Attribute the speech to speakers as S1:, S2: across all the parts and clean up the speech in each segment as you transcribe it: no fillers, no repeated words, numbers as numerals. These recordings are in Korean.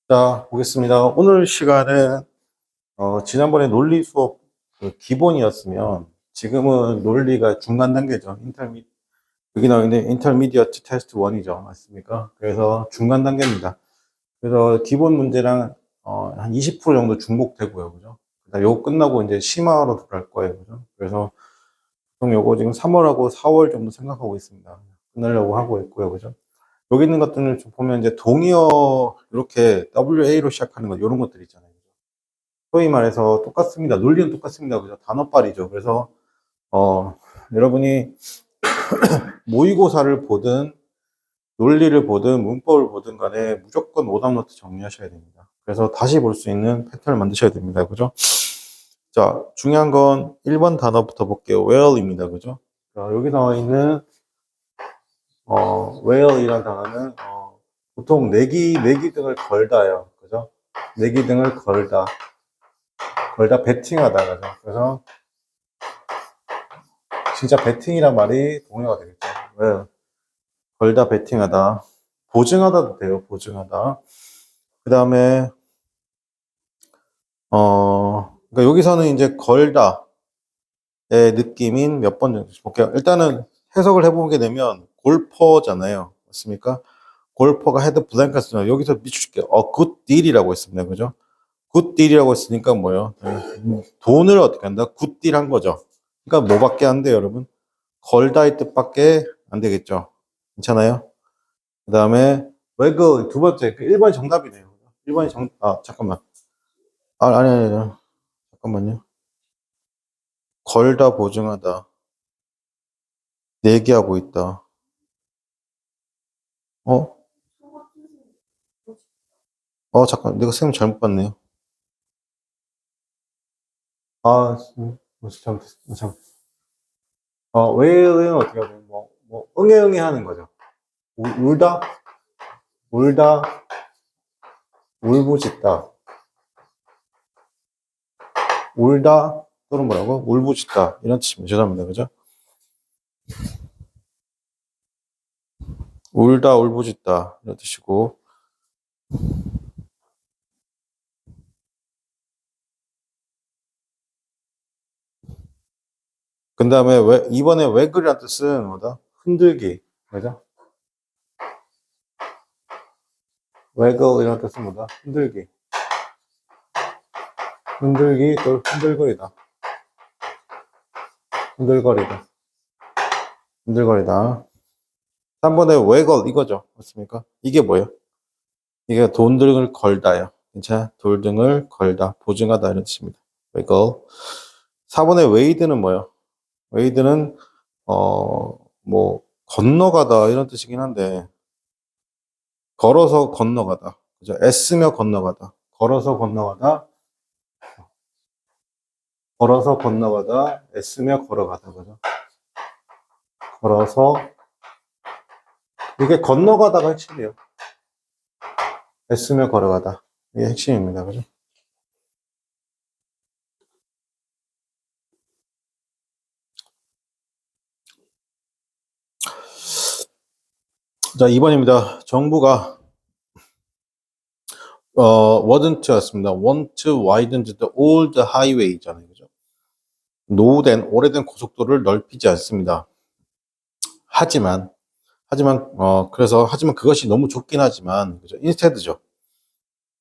S1: 자, 보겠습니다. 오늘 시간은 지난번에 논리 수업 그 기본이었으면 지금은 논리가 중간 단계죠. 여기 나와 있는 인터미디어트 테스트 1이죠. 맞습니까? 그래서 중간 단계입니다. 그래서 기본 문제랑 한 20% 정도 중복되고요. 그죠? 그다음 요거 끝나고 이제 심화로 들어갈 거예요. 그죠? 그래서 보통 요거 지금 3월하고 4월 정도 생각하고 있습니다. 끝내려고 하고 있고요. 그죠? 여기 있는 것들을 좀 보면 이제 동의어 이렇게 WA로 시작하는 것 이런 것들 있잖아요. 소위 말해서 똑같습니다. 논리는 똑같습니다. 그죠? 단어빨이죠. 그래서 여러분이 모의고사를 보든 논리를 보든 문법을 보든 간에 무조건 오답노트 정리하셔야 됩니다. 그래서 다시 볼 수 있는 패턴을 만드셔야 됩니다. 그죠? 자, 중요한 건 1번 단어부터 볼게요. where입니다. 그죠? 자, 여기 나와 있는 where이라는 단어는 보통 내기 등을 걸다요. 그죠? 내기 등을 걸다 베팅하다. 그죠? 그래서 진짜 베팅이란 말이 동요가 되겠죠. 왜? 걸다 베팅하다. 보증하다도 돼요. 보증하다. 그 다음에 그러니까 여기서는 이제 걸다의 느낌인 몇 번 정도 볼게요. 일단은 해석을 해보게 되면 골퍼잖아요. 맞습니까? 골퍼가 헤드 블랭크 쓰면 여기서 미줄게요. 굿 딜이라고 했습니다. 그죠? 굿 딜이라고 했으니까 뭐요? 돈을 어떻게 한다? 굿 딜 한 거죠. 그러니까 뭐밖에 안 돼요, 여러분? 걸다의 뜻밖에 안 되겠죠. 괜찮아요? 그 다음에 외그 두 번째, 1번이 정답이네요. 1번이 잠깐만. 아니. 잠깐만요. 걸다 보증하다. 내기하고 있다. 어? 잠깐. 내가 쌤 잘못 봤네요. 잘못했어. 왜는 어떻게 하면 응애 하는 거죠. 울다? 울다? 울부짖다. 울다? 또는 뭐라고? 울부짖다. 이런 뜻입니다. 죄송합니다. 그죠? 울다, 울부짖다. 이런 뜻이고. 그 다음에 이번에 왜그리란 뜻은 뭐다? 흔들기. 그죠? 왜그 이런 뜻은 뭐다? 흔들기. 흔들기, 또 흔들거리다. 흔들거리다. 흔들거리다. 3번에 왜걸 이거죠. 맞습니까? 이게 뭐예요? 이게 돈 등을 걸다요. 괜찮아? 돌 등을 걸다. 보증하다 이런 뜻입니다. 왜걸. 4번에 웨이드는 뭐예요? 웨이드는 건너가다 이런 뜻이긴 한데 걸어서 건너가다. 그죠? 애쓰며 건너가다. 걸어서 건너가다. 걸어서 건너가다. 애쓰며 걸어가다. 그죠? 걸어서 이게 건너가다가 핵심이에요. 애쓰며 걸어가다. 이게 핵심입니다. 그죠? 자, 2번입니다. 정부가 wasn't였습니다. want widened the old highway잖아요. 그죠? 노후된, 오래된 고속도로를 넓히지 않습니다. 하지만 그것이 너무 좋긴 하지만, 그죠? instead죠.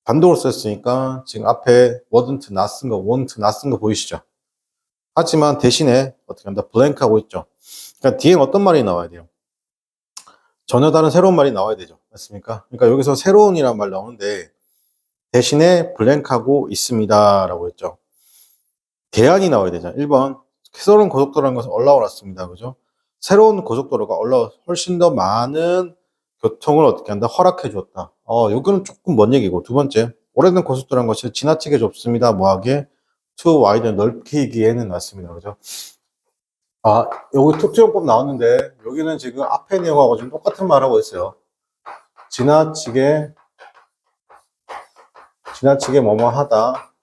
S1: 반도로 썼으니까, 지금 앞에 wasn't not 쓴 거, want not 쓴 거 보이시죠? 하지만 대신에, 어떻게 한다? blank 하고 있죠. 그러니까 뒤엔 어떤 말이 나와야 돼요? 전혀 다른 새로운 말이 나와야 되죠. 맞습니까? 그러니까 여기서 새로운이란 말 나오는데, 대신에 블랭크하고 있습니다. 라고 했죠. 대안이 나와야 되잖아요. 1번. 새로운 고속도로라는 것은 올라왔습니다. 그죠? 새로운 고속도로가 훨씬 더 많은 교통을 어떻게 한다? 허락해 줬다. 여기는 조금 먼 얘기고. 두 번째. 오래된 고속도로라는 것이 지나치게 좁습니다. 뭐하게? too wide 넓히기에는 맞습니다. 그죠? 여기 특수용법 나왔는데, 여기는 지금 앞에 내용하고 지금 똑같은 말 하고 있어요. 지나치게 뭐뭐 하다.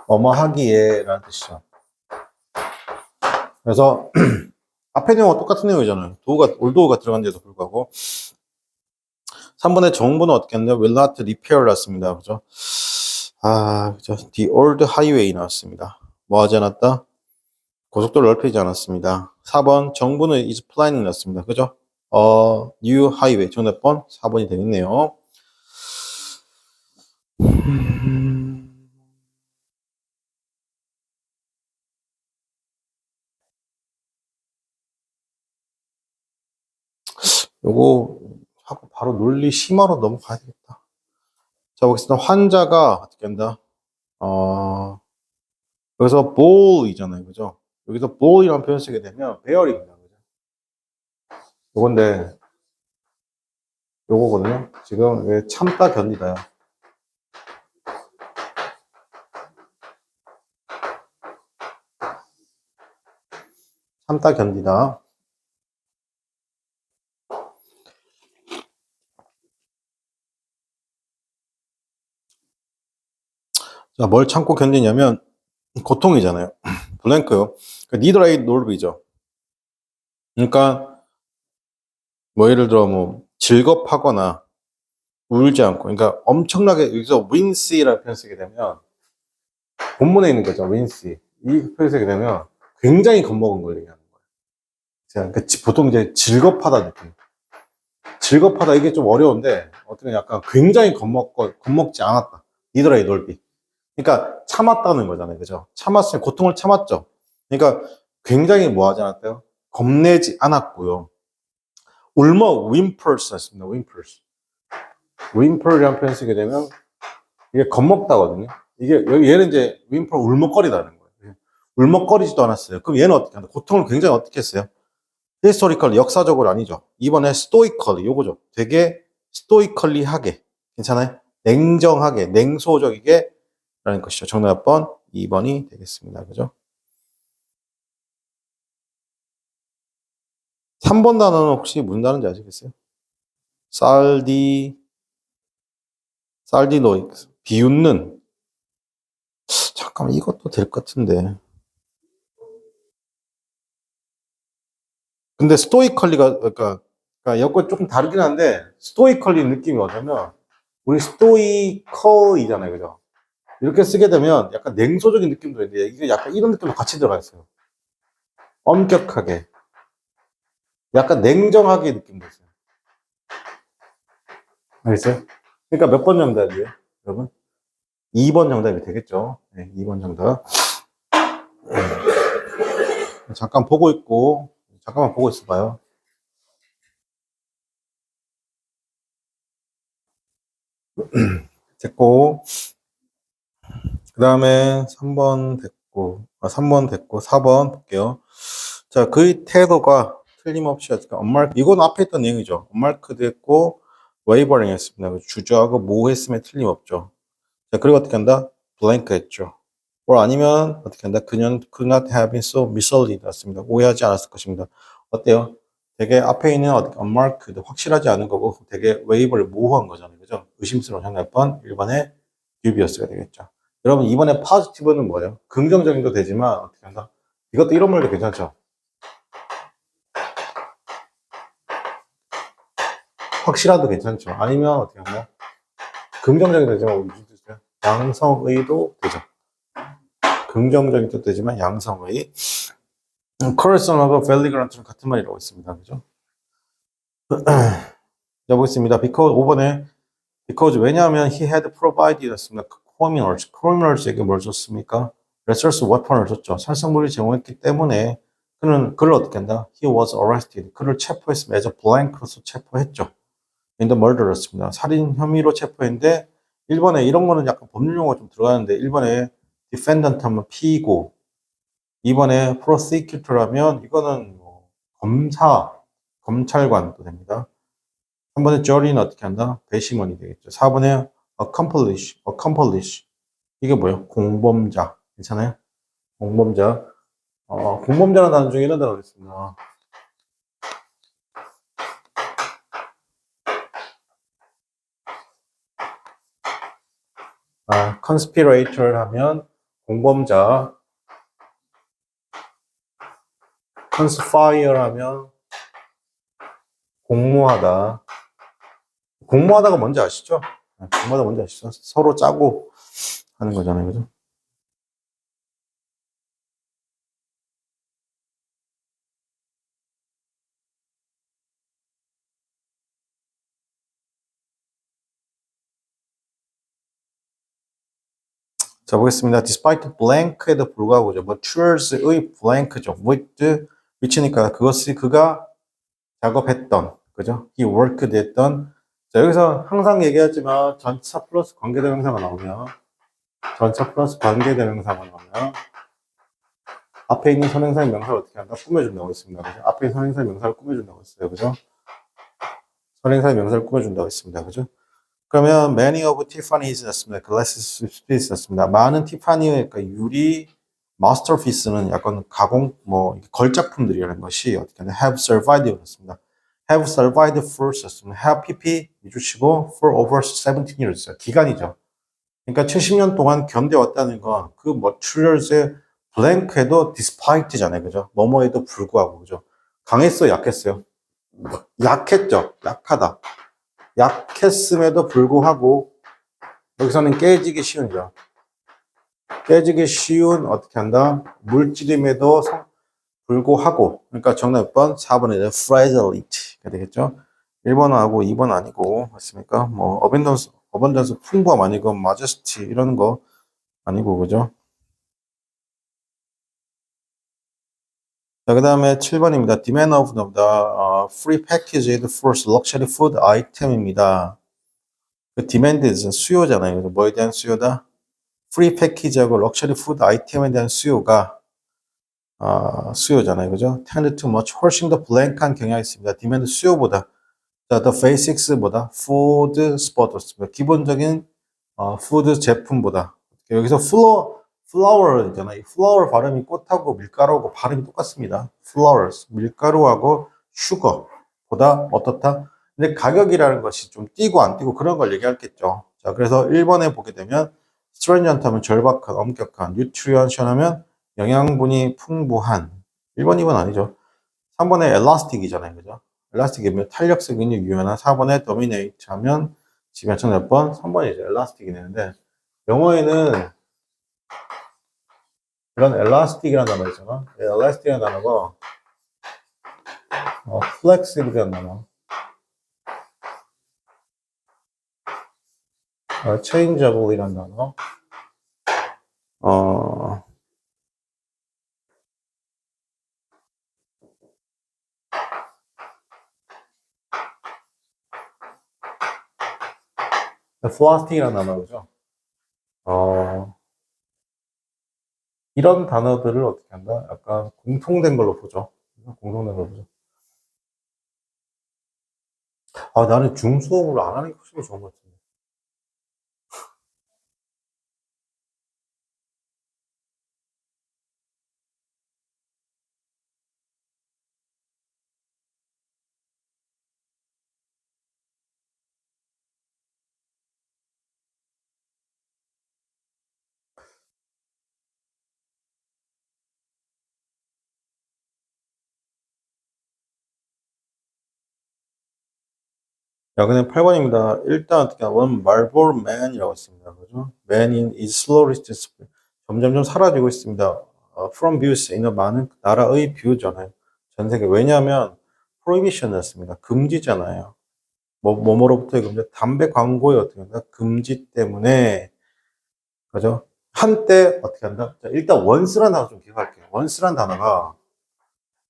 S1: 뭐뭐 하기에 라는 뜻이죠. 그래서 앞에 내용과 똑같은 내용이잖아요. 올도어가 들어간데도 불구하고 3번의 정보는 어떻게 했나요? will not repair 났습니다. 그죠? 그죠? the old highway 나왔습니다. 뭐 하지 않았다? 고속도로 넓히지 않았습니다. 4번 정부는 is planning 났습니다. 그죠? new highway 정답 번 4번이 되겠네요. 요거 하고 바로 논리 심화로 넘어가야 되겠다. 자, 보겠습니다. 환자가 어떻게 한다? 여기서 ball이잖아요. 그죠? 여기서 ball이라는 표현 쓰게 되면 배열입니다. 그죠? 요건데, 요거거든요. 지금 왜 참다 견디다요. 참다 견디다. 자, 뭘 참고 견디냐면, 고통이잖아요. 블랭크요. 그러니까 니더라이 놀비죠. 그러니까, 뭐 예를 들어 뭐, 즐겁하거나, 울지 않고, 그러니까 엄청나게, 여기서 윈시라는 표현 쓰게 되면, 본문에 있는 거죠, 윈시. 이 표현 쓰게 되면, 굉장히 겁먹은 걸 얘기하는 거예요. 그러니까 보통 이제 즐겁하다 느낌. 즐겁하다 이게 좀 어려운데, 어떻게 약간 굉장히 겁먹지 않았다. 니더라이 놀비. 그러니까 참았다는 거잖아요. 그죠? 참았으면 고통을 참았죠. 그러니까 굉장히 뭐 하지 않았대요? 겁내지 않았고요. 울먹, 윈펄스 했습니다. 윈펄스. 윈펄이라는 표현 쓰게 되면 이게 겁먹다거든요. 이게 얘는 이제 윈펄 울먹거리다는 거예요. 울먹거리지도 않았어요. 그럼 얘는 어떻게 한다? 고통을 굉장히 어떻게 했어요? 히스토리컬 역사적으로 아니죠. 이번에 스토이컬리 요거죠. 되게 스토이컬리하게 괜찮아요? 냉정하게 냉소적이게 라는 것이죠. 정답 번 2번이 되겠습니다. 그죠? 3번 단어는 혹시 무슨 단어인지 아시겠어요? 살디노익 비웃는. 잠깐만 이것도 될 것 같은데. 근데 스토이컬리가 그러니까 여건 조금 다르긴 한데 스토이컬리 느낌이 뭐냐면 우리 스토이커이잖아요. 그죠? 이렇게 쓰게 되면 약간 냉소적인 느낌도 있는데 이게 약간 이런 느낌도 같이 들어가 있어요. 엄격하게. 약간 냉정하게 느낌도 있어요. 알겠어요? 그러니까 몇 번 정답이에요? 여러분? 2번 정답이 되겠죠. 네, 2번 정답. 잠깐 보고 있고, 잠깐만 보고 있어봐요. 됐고, 그 다음에 3번 됐고, 3번 됐고, 4번 볼게요. 자, 그의 태도가 틀림없이, 이건 앞에 있던 내용이죠. 언마크드 했고, 웨이버링 했습니다. 주저하고 모했으면 틀림없죠. 자, 그리고 어떻게 한다? 블랭크 했죠. 아니면 어떻게 한다? 그녀는 could not have been so misled 였습니다. 오해하지 않았을 것입니다. 어때요? 되게 앞에 있는 unmarked 확실하지 않은 거고 되게 웨이브를 모호한 거잖아요. 그죠? 의심스러운 정답 번 1번에 듀비어스가 되겠죠. 여러분 이번에 positive는 뭐예요? 긍정적인도 되지만 어떻게 한다? 이것도 이런 말도 괜찮죠? 확실하도 괜찮죠? 아니면 어떻게 한다? 긍정적인 되지만 무슨 뜻이에요? 양성의도 되죠. 긍정적인 뜻 되지만 양성의. 커럴슨하고 밸리그란트는 같은 말이라고 있습니다. 그죠? 자, 보겠습니다. because 5번에 because 왜냐하면 he had provided 였습니다. criminals에게 뭘 줬습니까? resource weapon을 줬죠. 살상물을 제공했기 때문에 그를 어떻게 한다? He was arrested. 그를 체포했습니다. as a blank로서 체포했죠. in the murder였습니다. 살인 혐의로 체포했는데 1번에 이런 거는 약간 법률 용어가 좀 들어가는데 1번에 defendant 하면 피고 2번에 prosecutor하면 이거는 뭐 검찰관도 됩니다. 3번에 jury는 어떻게 한다? 배심원이 되겠죠. 4번에 accomplish. 이게 뭐예요? 공범자. 괜찮아요? 공범자. 공범자라는 단어 중에 이런 단어가 있습니다. conspirator 하면 공범자. conspire 하면 공모하다. 공모하다가 뭔지 아시죠? 공모하다가 뭔지 아시죠? 서로 짜고 하는 거잖아요. 그죠? 자, 보겠습니다. despite blank에도 불구하고죠. materials의 blank죠. with, which니까 그것이 그가 작업했던, 그죠? he worked 했던. 자, 여기서 항상 얘기하지만 전차 플러스 관계대명사가 나오면, 전차 플러스 관계대명사가 나오면, 앞에 있는 선행사의 명사를 어떻게 한다? 꾸며준다고 했습니다. 그죠? 앞에 있는 선행사의 명사를 꾸며준다고 했어요. 그죠? 선행사의 명사를 꾸며준다고 했습니다. 그죠? 그러면 many of Tiffany's 였습니다. glasses piece 였습니다. 많은 티파니의 그러니까 유리 마스터피스는 약간 가공 뭐 걸작품들이라는 것이 어떻게 하냐 have survived 였습니다. have survived for 였습니다. have pp 미주치고 for over 17 years 기간이죠. 그러니까 70년 동안 견뎌왔다는 건 그 materials의 blank에도 despite잖아요. 그죠? 뭐뭐에도 불구하고 그죠? 강했어, 약했어요? 약했죠. 약하다. 약했음에도 불구하고 여기서는 깨지기 쉬운죠. 깨지기 쉬운 어떻게 한다? 물질임에도 불구하고 그러니까 정답 몇 번? 4번에 fragility가 되겠죠. 1번하고 2번 아니고 맞습니까? 뭐 어벤던스 풍부함 아니고 majesty 이런 거 아니고 그죠? 자, 그 다음에 7번입니다. Demand of the free packaged first luxury food item입니다. 그 demand는 수요잖아요. 그래서 뭐에 대한 수요다? 프리 패키지하고 럭셔리 푸드 아이템에 대한 수요가 수요잖아요. 그죠? tend to much 훨씬 더 블랭크한 경향이 있습니다. demand 수요보다 자, the basics보다 food spot였습니다. 기본적인 푸드 제품보다 여기서 flower잖아요. flower 발음이 꽃하고 밀가루하고 발음이 똑같습니다. flowers 밀가루하고 sugar보다 어떻다? 근데 가격이라는 것이 좀 뛰고 안 뛰고 그런 걸 얘기하겠죠. 자, 그래서 1번에 보게 되면 stringent 하면 절박한, 엄격한, nutrition 하면 영양분이 풍부한 1번, 2번 아니죠. 3번에 elastic이잖아요. 그죠? elastic이면 탄력성이 유연한 4번에 dominate 하면 지금 몇 번? 3번이죠. elastic이 되는데 영어에는 이런 elastic이라는 단어 있잖아. elastic이라는 단어가 flexible이라는 단어, changeable이라는 단어, 어, plastic이라는 단어죠. 이런 단어들을 어떻게 한다? 약간 공통된 걸로 보죠. 공통된 걸로 보죠. 나는 중수업으로 안 하는 게 훨씬 더 좋은 것 같은데. 야, 근데 8번입니다. 일단 어떻게 one Marlboro man이라고 있습니다. 그죠? Man in is slowly 점점점 사라지고 있습니다. From views, 이 많은 나라의 뷰잖아요. 전 세계. 왜냐하면 prohibition이었습니다. 금지잖아요. 뭐뭐로부터의 금지, 담배 광고의 어떻게 한다? 금지 때문에, 그죠? 한때 어떻게 한다? 자, 일단 원스란 단어 좀 기억할게요. 원스란 단어가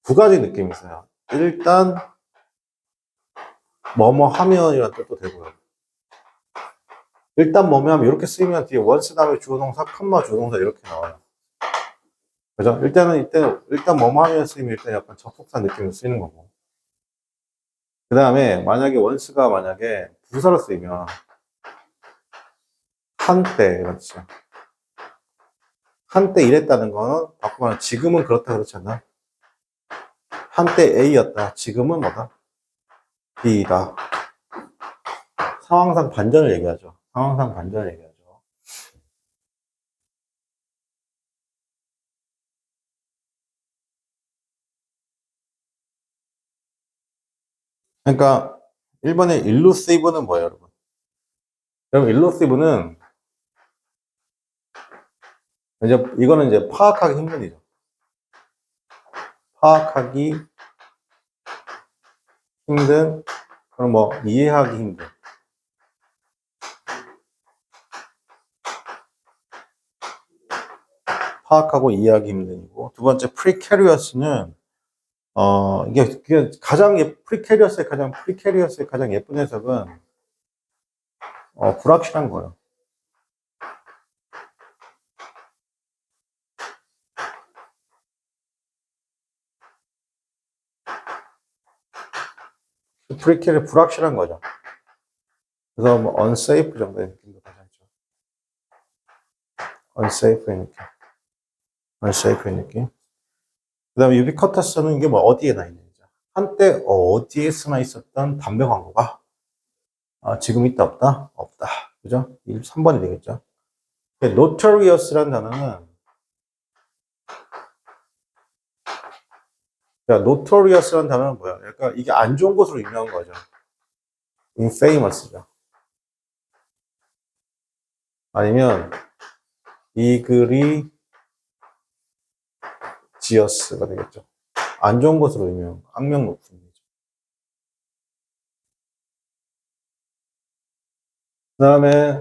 S1: 두 가지 느낌이 있어요. 일단 뭐뭐 하면이라는 뜻도 되고요. 일단 뭐뭐 하면 이렇게 쓰이면 뒤에 원스 다음에 주어동사, 컴마 주어동사 이렇게 나와요. 그죠? 일단 뭐뭐 하면 쓰이면 일단 약간 접속사 느낌으로 쓰이는 거고. 그 다음에 만약에 원스가 만약에 부사로 쓰이면 한때 그렇죠. 한때 이랬다는 거는 바꾸면 지금은 그렇다 그렇지 않나? 한때 A였다. 지금은 뭐다? B다. 상황상 반전을 얘기하죠. 상황상 반전을 얘기하죠. 그러니까 1번의 illusive는 뭐예요, 여러분? 여러분, illusive는 이거는 이제 파악하기 힘든 이죠. 파악하기 힘든, 그럼 뭐 이해하기 힘든. 파악하고 이해하기 힘든이고, 두 번째 precarious는 이게 가장 precarious의 가장 예쁜 해석은 불확실한 거예요. precar이 불확실한 거죠. 그래서 뭐 unsafe 정도의 느낌도 가져야죠. unsafe의 느낌. 그 다음에 ubiquitous는 이게 뭐 어디에나 있는 거죠. 한때 어디에 쓰나 있었던 담배 광고가 지금 있다 없다? 없다. 그죠? 3번이 되겠죠. notorious라는 단어는 notorious라는 단어는 뭐야? 그러니까 이게 안 좋은 것으로 유명한 거죠. infamous죠. 아니면 이 글이 지어스가 되겠죠. 안 좋은 것으로 유명, 악명 높은 거죠. 그 다음에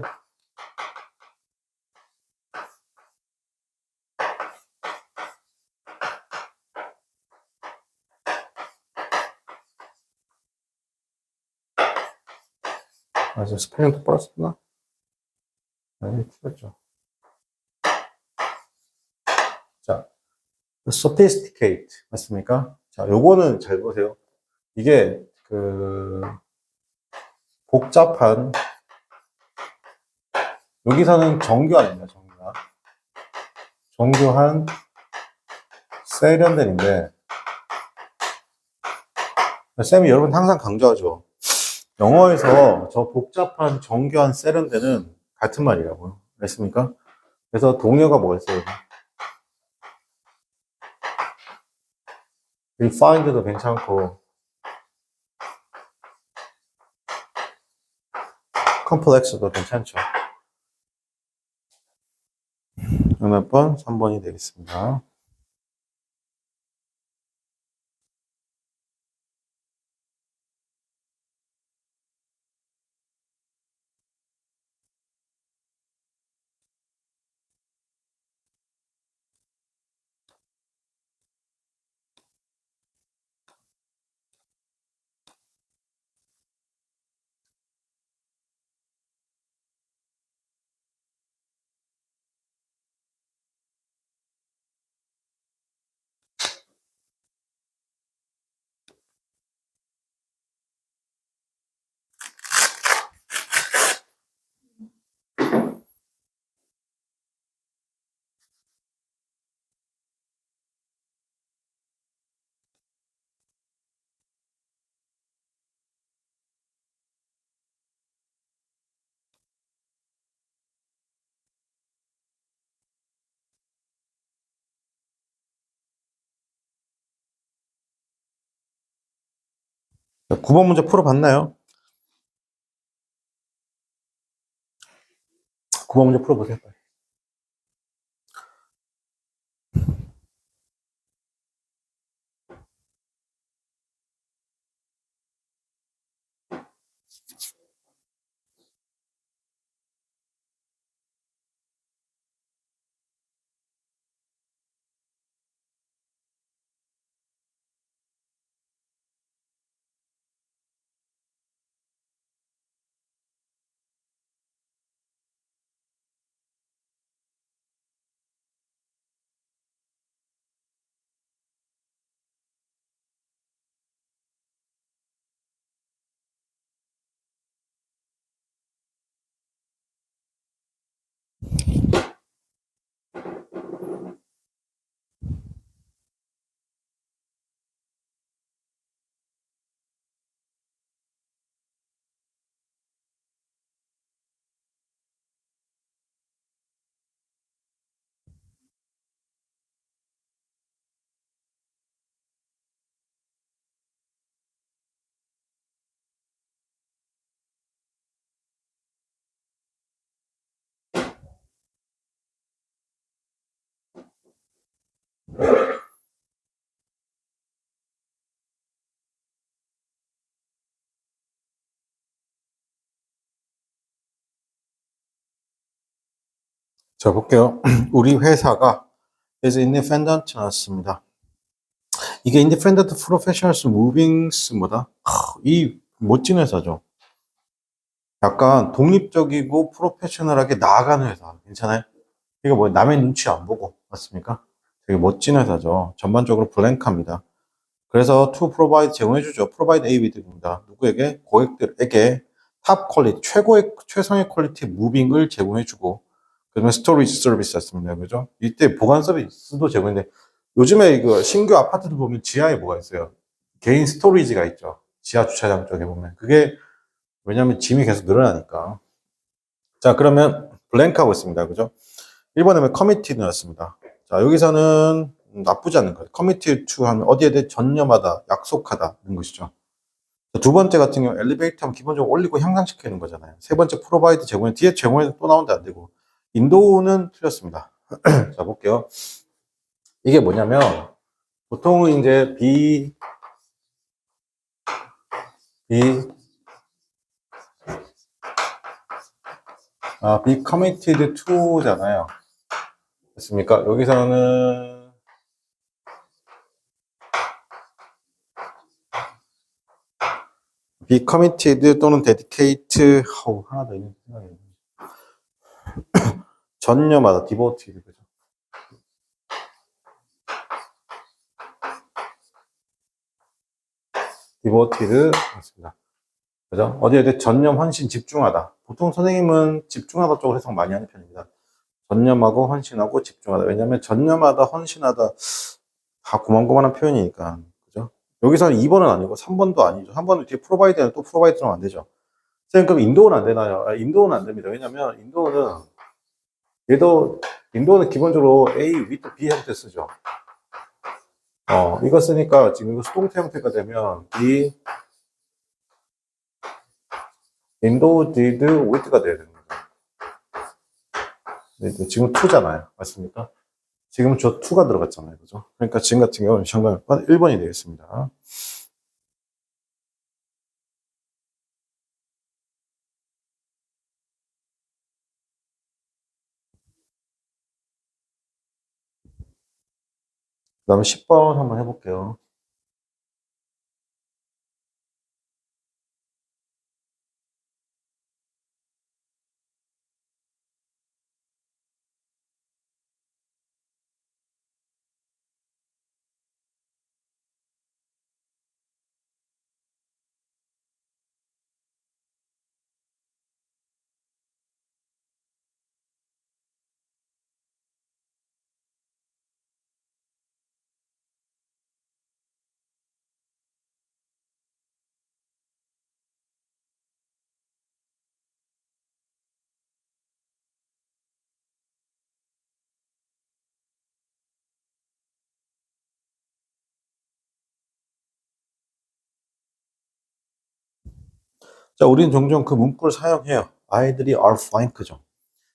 S1: 지금 스펠링 똑바로 썼나? 아니, 틀렸죠. 자, sophisticate 맞습니까? 자, 요거는 잘 보세요. 이게 복잡한, 여기서는 정교한입니다. 정교한 세련된인데, 쌤이 여러분 항상 강조하죠. 영어에서 저 복잡한 정교한 세련된은 같은 말이라고요. 알겠습니까? 그래서 동요가 뭐가 있어요? refined도 괜찮고 complex도 괜찮죠. 몇 번? 3번이 되겠습니다. 자, 9번 문제 풀어봤나요? 9번 문제 풀어보세요. 자, 볼게요. 우리 회사가 is independent 나왔습니다. 이게 independent professionals movings보다 이 멋진 회사죠. 약간 독립적이고 프로페셔널하게 나아가는 회사. 괜찮아요? 이거 뭐 남의 눈치 안 보고 맞습니까? 되게 멋진 회사죠. 전반적으로 블랭크합니다. 그래서 to provide 제공해주죠. provide A with입니다. 누구에게? 고객들에게 탑 퀄리티, 최상의 퀄리티 무빙을 제공해주고, 그다음에 스토리지 서비스였습니다. 그죠? 이때 보관 서비스도 제공했는데, 요즘에 이거 신규 아파트들 보면 지하에 뭐가 있어요? 개인 스토리지가 있죠. 지하 주차장 쪽에 보면. 그게, 왜냐면 짐이 계속 늘어나니까. 자, 그러면 블랭크 하고 있습니다. 그죠? 1번에 커미티드 나왔습니다. 자, 여기서는 나쁘지 않은 거예요. 커미티 투 하면 어디에 대해 전념하다, 약속하다 이런 것이죠. 두 번째 같은 경우 엘리베이터 하면 기본적으로 올리고 향상시키는 거잖아요. 세 번째 프로바이드 제공해 뒤에 제공해서 또 나오는데 안 되고 인도는 틀렸습니다. 자, 볼게요. 이게 뭐냐면 보통은 이제 be committed to잖아요. 됐습니까? 여기서는 be committed 또는 dedicate 하나 더 있는 생각이 전념하다 devoted 그죠? devoted 맞습니다. 그죠? 어디에 대해 전념, 헌신, 집중하다. 보통 선생님은 집중하다 쪽으로 해석 많이 하는 편입니다. 전념하고 헌신하고 집중하다. 왜냐면 전념하다, 헌신하다 다 고만고만한 표현이니까. 그죠? 여기서는 2번은 아니고 3번도 아니죠. 3번은 뒤에 프로바이드는 또 프로바이드는 안 되죠. 선생님 그럼 인도는 안 되나요? 인도는 안 됩니다. 왜냐면 인도는 기본적으로 A, with B 형태 쓰죠. 이거 쓰니까 지금 이거 수동태 형태가 되면 이 인도 did with가 돼야 되는 거죠. 네, 지금 to잖아요. 맞습니까? 지금 저 to가 들어갔잖아요. 그죠? 그러니까 지금 같은 경우는 정답 1번이 되겠습니다. 그 다음에 10번 한번 해볼게요. 자, 우리는 종종 그 문구를 사용해요. 아이들이 are frank죠.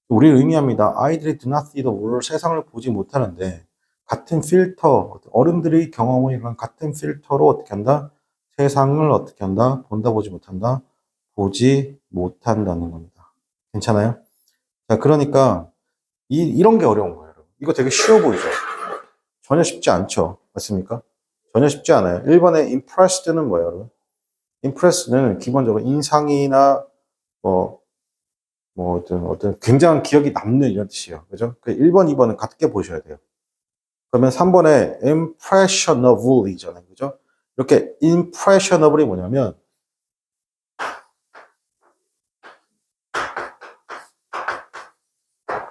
S1: 우리를 의미합니다. 아이들이 do not see the world, 세상을 보지 못하는데 같은 필터, 어른들의 경험을 이런 같은 필터로 어떻게 한다? 세상을 어떻게 한다? 본다, 보지 못한다? 보지 못한다는 겁니다. 괜찮아요? 자, 그러니까 이런 게 어려운 거예요. 여러분. 이거 되게 쉬워 보이죠? 전혀 쉽지 않죠? 맞습니까? 전혀 쉽지 않아요. 1번에 impressed는 뭐예요, 여러분? impressed는 기본적으로 인상이나 뭐 어떤 굉장한 기억이 남는 이런 뜻이에요. 그죠? 그 1번, 2번은 같게 보셔야 돼요. 그러면 3번에 impressionable이잖아요. 그죠? 이렇게 impressionable이 뭐냐면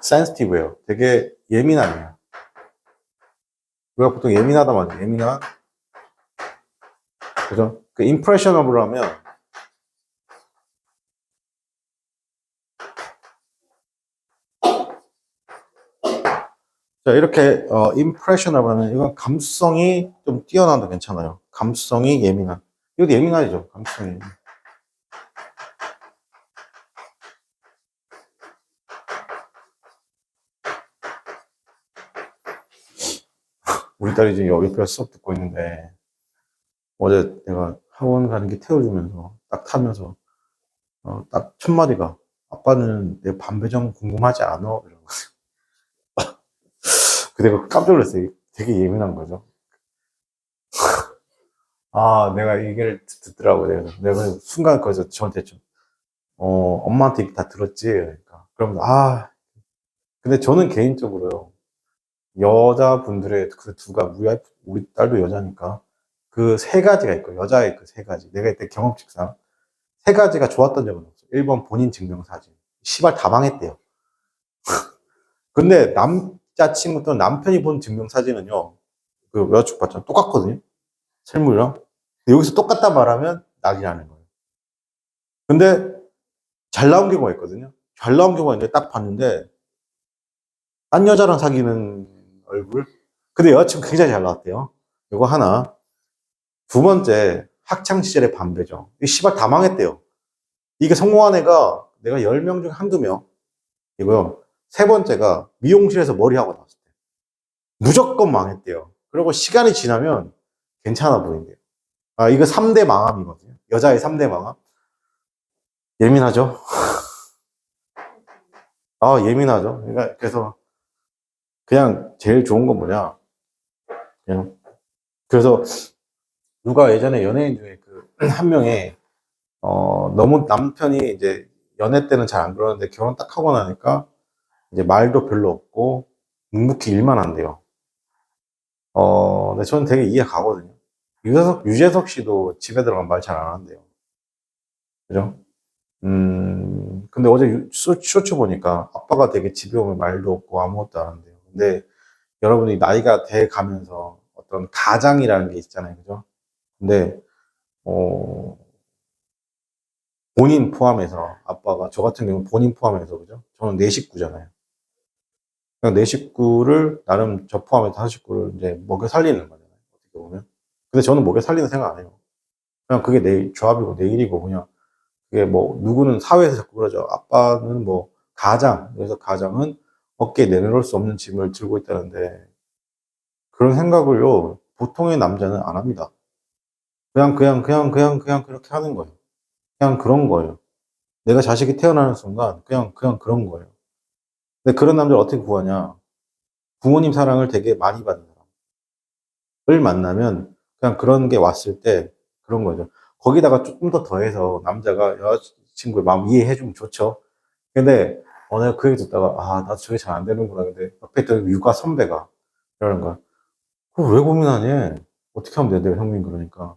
S1: sensitive예요. 되게 예민하네요. 우리가 보통 예민하다 말이에요. 예민한. 그죠? 그 impressionable 하면 자, 이렇게 impressionable 하면 이건 감수성이 좀 뛰어나도 괜찮아요. 감수성이 예민한. 이것도 예민하죠. 감수성이 예민. 우리 딸이 지금 옆에서 수업 듣고 있는데 어제 내가 학원 가는 게 태워주면서 딱 타면서 딱 첫 마디가 아빠는 내 반배정 궁금하지 않아? 이런 거. 내가 깜짝 놀랐어요. 되게 예민한 거죠. 아, 내가 얘기를 듣더라고요. 내가 순간 거기서 저한테 좀, 엄마한테 얘기 다 들었지. 그러니까. 그러면, 근데 저는 개인적으로요. 여자분들의 그 우리 딸도 여자니까 그 세 가지가 있고, 여자의 그 세 가지. 내가 이때 경험칙상 세 가지가 좋았던 적은 없어요. 1번 본인 증명사진. 시발 다 망했대요. 근데 남자친구 또는 남편이 본 증명사진은요, 그 여자친구 봤잖아. 똑같거든요. 실물이랑. 근데 여기서 똑같다 말하면 낙이 나는 거예요. 근데 잘 나온 경우가 있거든요. 잘 나온 경우가 있는데 딱 봤는데, 딴 여자랑 사귀는 얼굴? 근데 여자친구 굉장히 잘 나왔대요. 이거 하나. 두 번째, 학창시절의 반배정. 이 씨발 다 망했대요. 이게 성공한 애가 내가 10명 중에 한두 명. 이고요. 세 번째가 미용실에서 머리하고 나왔을 때. 무조건 망했대요. 그리고 시간이 지나면 괜찮아 보인대요. 아, 이거 3대 망함이거든요. 여자의 3대 망함. 예민하죠? 아, 예민하죠? 그러니까, 그래서, 그냥 제일 좋은 건 뭐냐. 그냥, 그래서, 누가 예전에 연예인 중에 그, 한 명이, 너무 남편이 이제, 연애 때는 잘 안 그러는데, 결혼 딱 하고 나니까, 이제 말도 별로 없고, 묵묵히 일만 한대요. 근데 저는 되게 이해 가거든요. 유재석 씨도 집에 들어가면 말 잘 안 한대요. 그죠? 근데 어제 쇼츠 보니까 아빠가 되게 집에 오면 말도 없고 아무것도 안 한대요. 근데 여러분이 나이가 돼 가면서 어떤 가장이라는 게 있잖아요. 그죠? 근데, 어, 본인 포함해서 아빠가, 저 같은 경우는 본인 포함해서, 그죠? 저는 네 식구잖아요. 그냥 네 식구를, 나름 저 포함해서 한 식구를 이제 먹여 살리는 거잖아요. 어떻게 보면. 근데 저는 먹여 살리는 생각 안 해요. 그냥 그게 내 조합이고 내 일이고, 그냥 그게 뭐, 누구는 사회에서 자꾸 그러죠. 아빠는 뭐, 가장, 그래서 가장은 어깨에 내놓을 수 없는 짐을 들고 있다는데, 그런 생각을요, 보통의 남자는 안 합니다. 그냥 그렇게 하는 거예요. 그냥 그런 거예요. 내가 자식이 태어나는 순간, 그냥 그런 거예요. 근데 그런 남자를 어떻게 구하냐? 부모님 사랑을 되게 많이 받는 사람을 만나면, 그냥 그런 게 왔을 때, 그런 거죠. 거기다가 조금 더 더해서 남자가 여자친구의 마음 이해해주면 좋죠. 근데 내가 그 얘기 듣다가 나 저게 잘 안 되는구나. 근데 옆에 있던 육아 선배가 이러는 거야. 그걸 왜 고민하니? 어떻게 하면 된대요, 형님 그러니까.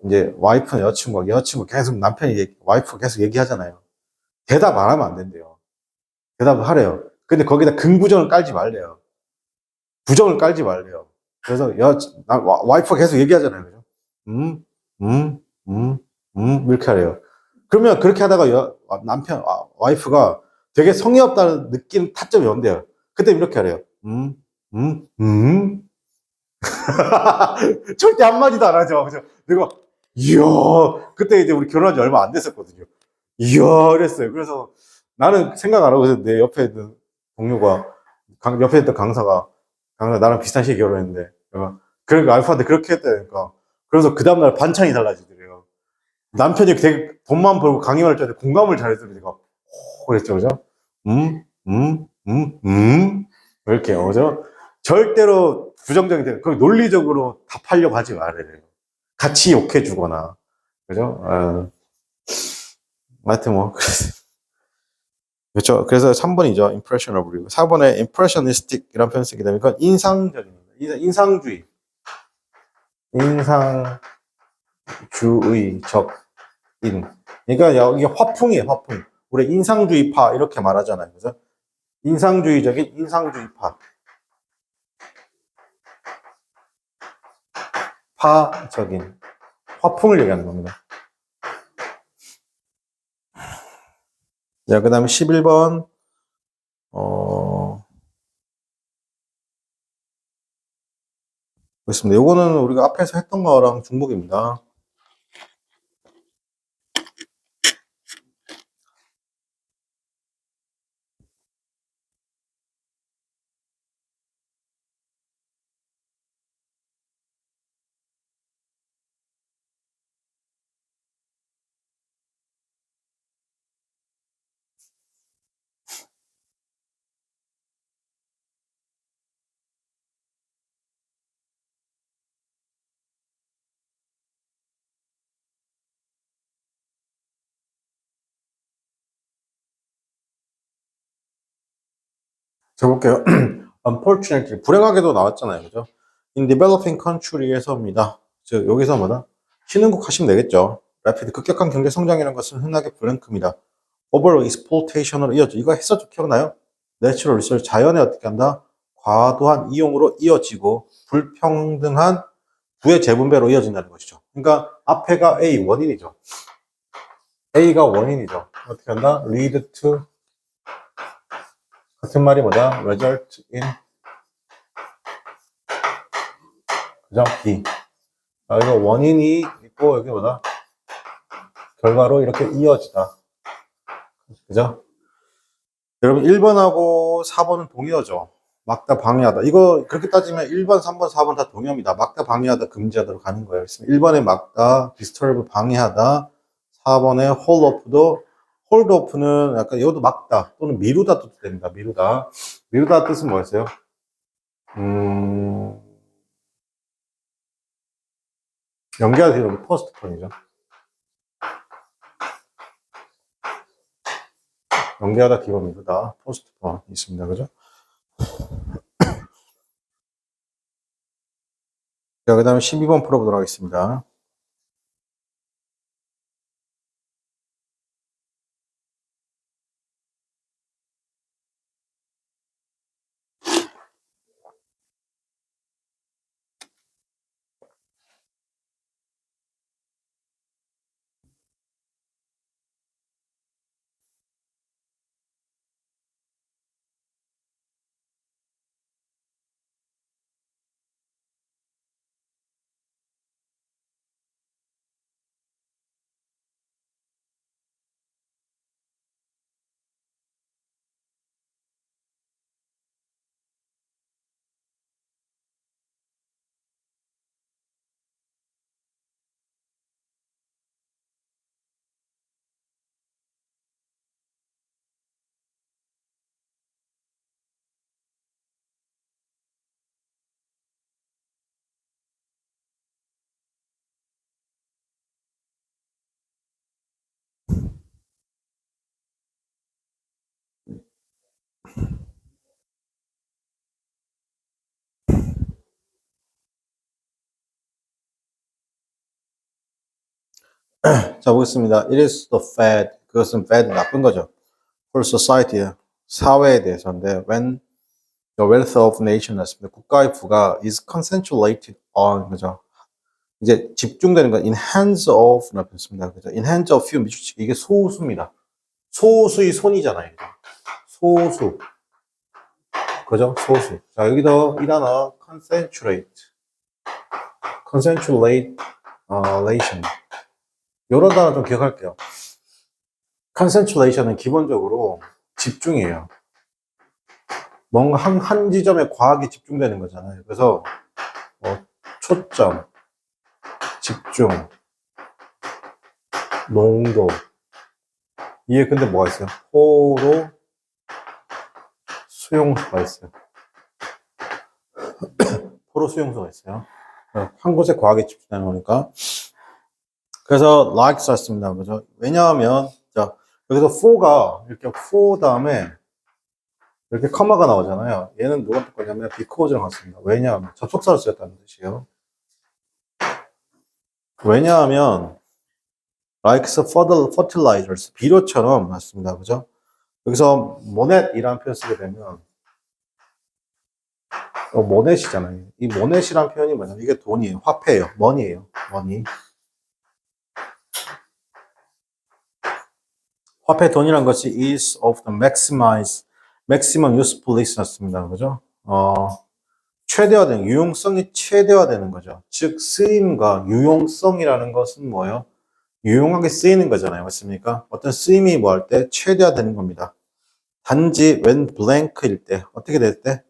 S1: 이제 와이프는 여자친구 계속 와이프가 계속 얘기하잖아요. 대답 안 하면 안 된대요. 대답을 하래요. 근데 거기다 긍부정을 깔지 말래요. 부정을 깔지 말래요. 그래서 와이프가 계속 얘기하잖아요. 그죠? 음, 음, 음, 이렇게 하래요. 그러면 그렇게 하다가 와이프가 되게 성의 없다는 느끼는 타점이 온대요. 그때 이렇게 하래요. 음, 음. 절대 한마디도 안 하죠. 그죠? 내가, 이야, 그때 이제 우리 결혼한 지 얼마 안 됐었거든요. 이야, 그랬어요. 그래서 나는 생각 안 하고 있었는데 내 옆에 있는 동료가, 옆에 있던 강사 나랑 비슷한 시기에 결혼했는데, 그러니까 알파한테 그렇게 했다니까. 그래서 그 다음날 반찬이 달라지더래요. 남편이 되게 돈만 벌고 강의할 줄 알았는데 공감을 잘해서 내가, 그랬죠, 그죠? 음, 이렇게, 그죠? 절대로 부정적인 대 그걸 논리적으로 답하려고 하지 말아야 돼요. 같이 욕해주거나, 그죠? 하여튼 뭐, 그렇죠. 그래서 3번이죠. impressionable. 4번에 impressionistic이라는 표현 쓰게 되면 그건 인상적입니다. 인상주의. 인상주의적인. 그러니까 이게 화풍이에요, 화풍. 우리 인상주의파 이렇게 말하잖아요. 그래서 인상주의적인 인상주의파. 파적인. 화풍을 얘기하는 겁니다. 자, 그 다음에 11번. 있습니다. 요거는 우리가 앞에서 했던 거랑 중복입니다. 자, 볼게요. Unfortunately, 불행하게도 나왔잖아요. 그죠? In developing country에서입니다. 즉, 여기서 뭐다? 신흥국 하시면 되겠죠. Rapid, 급격한 경제 성장이라는 것은 흔하게 블랭크입니다. Over exploitation으로 이어져. 이거 했었죠? 기억나요? Natural resource, 자연에 어떻게 한다? 과도한 이용으로 이어지고, 불평등한 부의 재분배로 이어진다는 것이죠. 그러니까, 앞에가 A, 원인이죠. A가 원인이죠. 어떻게 한다? Lead to, 같은 말이 뭐다? Result in, 그죠? B. 아, 이거 원인이 있고, 여기 뭐다? 결과로 이렇게 이어지다. 그죠? 여러분, 1번하고 4번은 동의어죠. 막다, 방해하다. 이거, 그렇게 따지면 1번, 3번, 4번 다 동의어입니다. 막다, 방해하다, 금지하다로 가는 거예요. 1번에 막다, disturb, 방해하다. 4번에 hold up도, hold up는 약간 이것도 막다 또는 미루다 뜻도 됩니다. 미루다. 미루다 뜻은 뭐였어요? 연계가 되는 포스트폰이죠. 연계하다 뒤로 미루다 포스트폰 있습니다. 그죠? 자, 그 다음에 12번 풀어보도록 하겠습니다. 자, 보겠습니다. It is the fad. 그것은 bad, 나쁜 거죠. For society, 사회에 대해서인데, when the wealth of nation, 였습니다. 국가의 부가 is concentrated on, 그죠? 이제 집중되는 건 in hands of, 라고 했습니다. 그죠? In hands of few, 미주치, 이게 소수입니다. 소수의 손이잖아요. 소수. 그죠? 소수. 자, 여기도 이 단어, concentrate. concentrate, relation. 요런 단어 좀 기억할게요. concentration은 기본적으로 집중이에요. 뭔가 한 지점에 과하게 집중되는 거잖아요. 그래서 초점, 집중, 농도. 이게 근데 뭐가 있어요? 호로 수용소가 있어요. 호로 수용소가 있어요. 한 곳에 과하게 집중되는 거니까. 그래서 like 썼습니다. 그죠? 왜냐하면 자, 여기서 for가 이렇게 for 다음에 이렇게 커마가 나오잖아요. 얘는 누가 똑같냐면 because랑 같습니다. 왜냐하면 접속사를 쓰였다는 뜻이에요. 왜냐하면 like fertilizers 비료처럼 맞습니다. 그죠? 여기서 monet이라는 표현 쓰게 되면 monet이잖아요. 이 monet이라는 표현이 뭐냐면 이게 돈이에요. 화폐예요. money예요. money. 화폐 돈이란 것이 is of the maximum usefulness 였습니다. 그죠? 최대화되는, 유용성이 최대화되는 거죠. 즉, 쓰임과 유용성이라는 것은 뭐예요? 유용하게 쓰이는 거잖아요. 맞습니까? 어떤 쓰임이 뭐 할 때 최대화되는 겁니다. 단지 when blank일 때, 어떻게 될 때?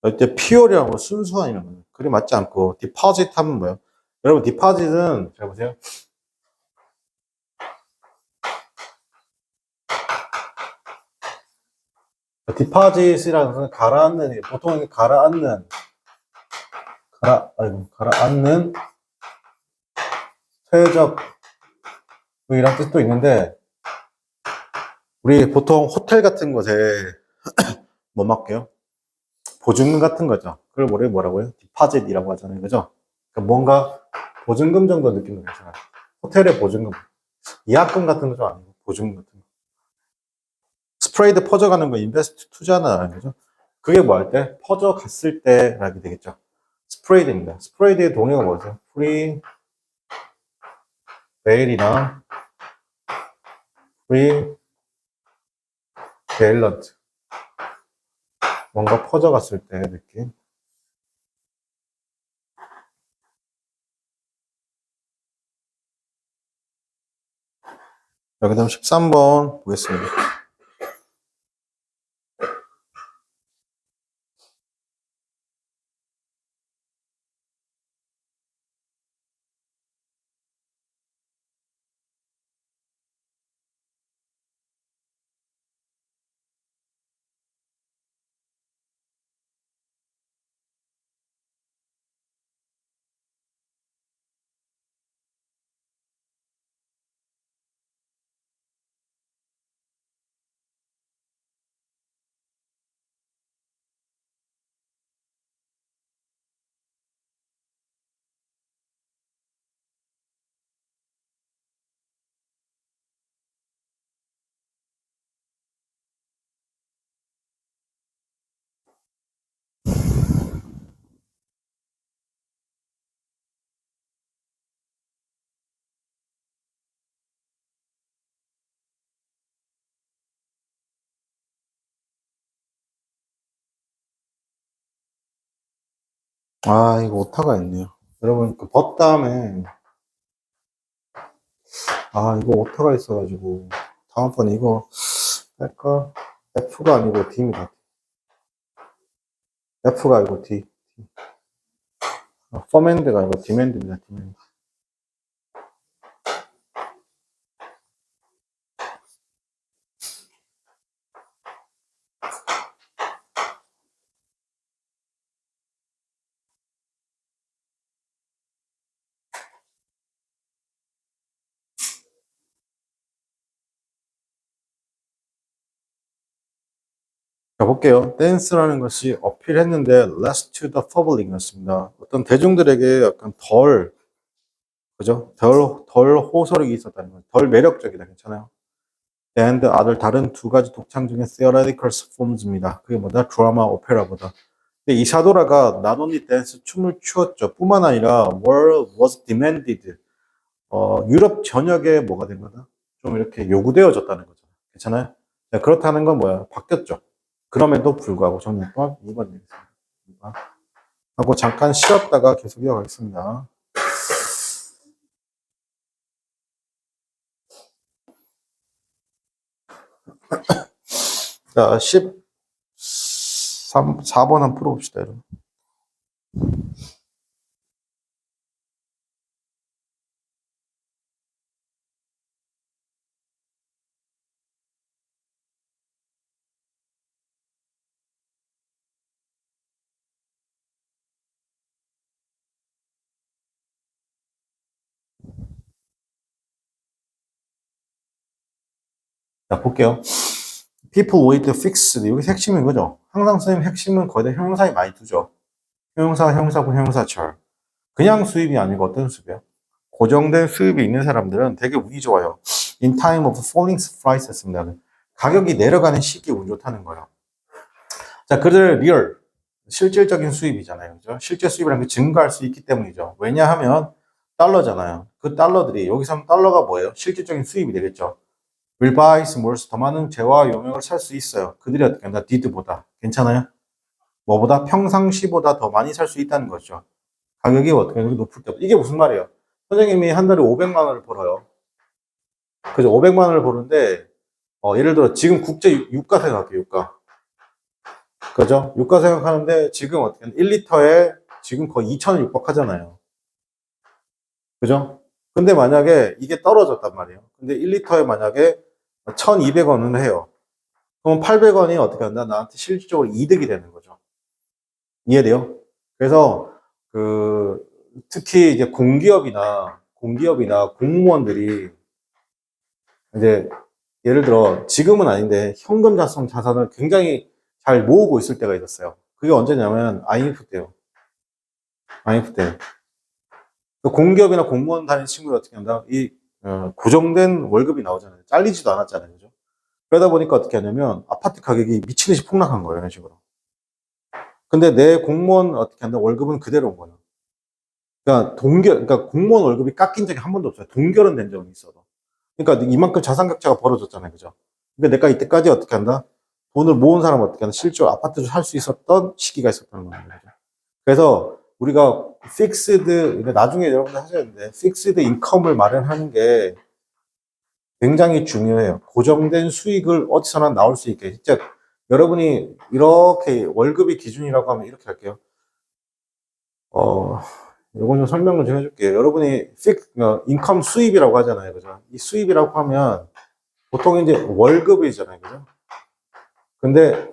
S1: 이때 pure이라고 순수한 이런 거예요. 그리 맞지 않고, deposit 하면 뭐예요? 여러분, deposit은, 잘 보세요. 디파짓이라는 것은 가라앉는, 보통 가라앉는 퇴적 이란 뜻도 있는데 우리 보통 호텔 같은 곳에 뭐 맡겨요? 보증금 같은 거죠. 그걸 뭐라고요? 디파짓이라고 하잖아요. 그죠? 그러니까 뭔가 보증금 정도 느낌도 괜찮아요. 호텔의 보증금. 예약금 같은 거 좀 아니고, 보증금 같은 거. 스프레이드 퍼져가는 거 인베스트 투자나, 그죠? 그게 뭐 할 때? 퍼져갔을 때라게 되겠죠. 스프레이드입니다. 스프레이드의 동의어가 뭐죠? 프리, 베일이나 프리, 베일런트. 뭔가 퍼져갔을 때 느낌. 자, 그 다음 13번 보겠습니다. 아, 이거 오타가 있네요. 여러분, 그 벗 다음에, 아, 이거 오타가 있어가지고, 다음번에 이거 뺄까? F가 아니고 D입니다. F가 아니고 D. 퍼맨드가 아니고 디맨드입니다. 디맨드. 자, 볼게요. 댄스라는 것이 어필했는데 less to the public이었습니다. 어떤 대중들에게 약간 그죠? 덜 호소력이 있었다는 거죠. 덜 매력적이다. 괜찮아요? and 다른 두 가지 독창 중에 theoretical forms입니다. 그게 뭐다? 드라마, 오페라보다. 근데 이 샤도라가 not only dance, 춤을 추었죠. 뿐만 아니라 world was demanded. 유럽 전역에 뭐가 된 거다? 좀 이렇게 요구되어졌다는 거죠. 괜찮아요? 네, 그렇다는 건 뭐야? 바뀌었죠. 그럼에도 불구하고 저는 2번 내겠습니다. 2번. 하고 잠깐 쉬었다가 계속 이어가겠습니다. 자, 4번 한번 풀어봅시다, 여러분. 자, 볼게요. People with fixed. 여기 핵심인 거죠. 항상 선생님 핵심은 거의 다 형용사에 많이 두죠. 형용사, 형용사고, 형용사절. 그냥 수입이 아니고 어떤 수입이에요? 고정된 수입이 있는 사람들은 되게 운이 좋아요. In time of falling price 했습니다. 가격이 내려가는 시기에 운 좋다는 거예요. 자, 그들 리얼, 실질적인 수입이잖아요. 그죠? 실제 수입이라는 게 증가할 수 있기 때문이죠. 왜냐하면 달러잖아요. 그 달러들이, 여기서 달러가 뭐예요? 실질적인 수입이 되겠죠. will buy more, 더 많은 재화 용역을 살 수 있어요. 그들이 어떻게 한다? did보다. 괜찮아요? 뭐보다? 평상시보다 더 많이 살 수 있다는 거죠. 가격이 어떻게 높을 때. 이게 무슨 말이에요? 선생님이 한 달에 500만 원을 벌어요. 그죠? 500만 원을 버는데, 예를 들어 지금 국제 유가 생각할게요, 유가. 그죠? 유가 생각하는데 지금 어떻게 1리터에 지금 거의 2,000을 육박하잖아요. 그죠? 근데 만약에 이게 떨어졌단 말이에요. 근데 1리터에 만약에 1,200원은 해요. 그럼 800원이 어떻게 한다? 나한테 실질적으로 이득이 되는 거죠. 이해돼요? 그래서 특히 이제 공기업이나 공무원들이 이제 예를 들어 지금은 아닌데 현금 자산을 굉장히 잘 모으고 있을 때가 있었어요. 그게 언제냐면 IMF 때요. IMF 때. 그 공기업이나 공무원 다니는 친구들 어떻게 한다? 고정된 월급이 나오잖아요. 잘리지도 않았잖아요. 그죠? 그러다 보니까 어떻게 하냐면 아파트 가격이 미친 듯이 폭락한 거예요. 이런 식으로. 근데 내 공무원 어떻게 한다? 월급은 그대로 온 거예요. 그러니까 공무원 월급이 깎인 적이 한 번도 없어요. 동결은 된 적은 있어도. 그러니까 이만큼 자산격차가 벌어졌잖아요. 그죠? 그러니까 내가 이때까지 어떻게 한다? 돈을 모은 사람은 어떻게 한다? 실제로 아파트를 살 수 있었던 시기가 있었다는 거예요. 그래서 우리가 그러니까 나중에 여러분들 하셔야 되는데, 픽스드 인컴을 마련하는 게 굉장히 중요해요. 고정된 수익을 어디서나 나올 수 있게. 진짜 여러분이 이렇게 월급이 기준이라고 하면 이렇게 할게요. 요건 좀 설명을 좀 해줄게요. 여러분이 인컴 수입이라고 하잖아요. 그죠? 이 수입이라고 하면 보통 이제 월급이잖아요. 그죠? 근데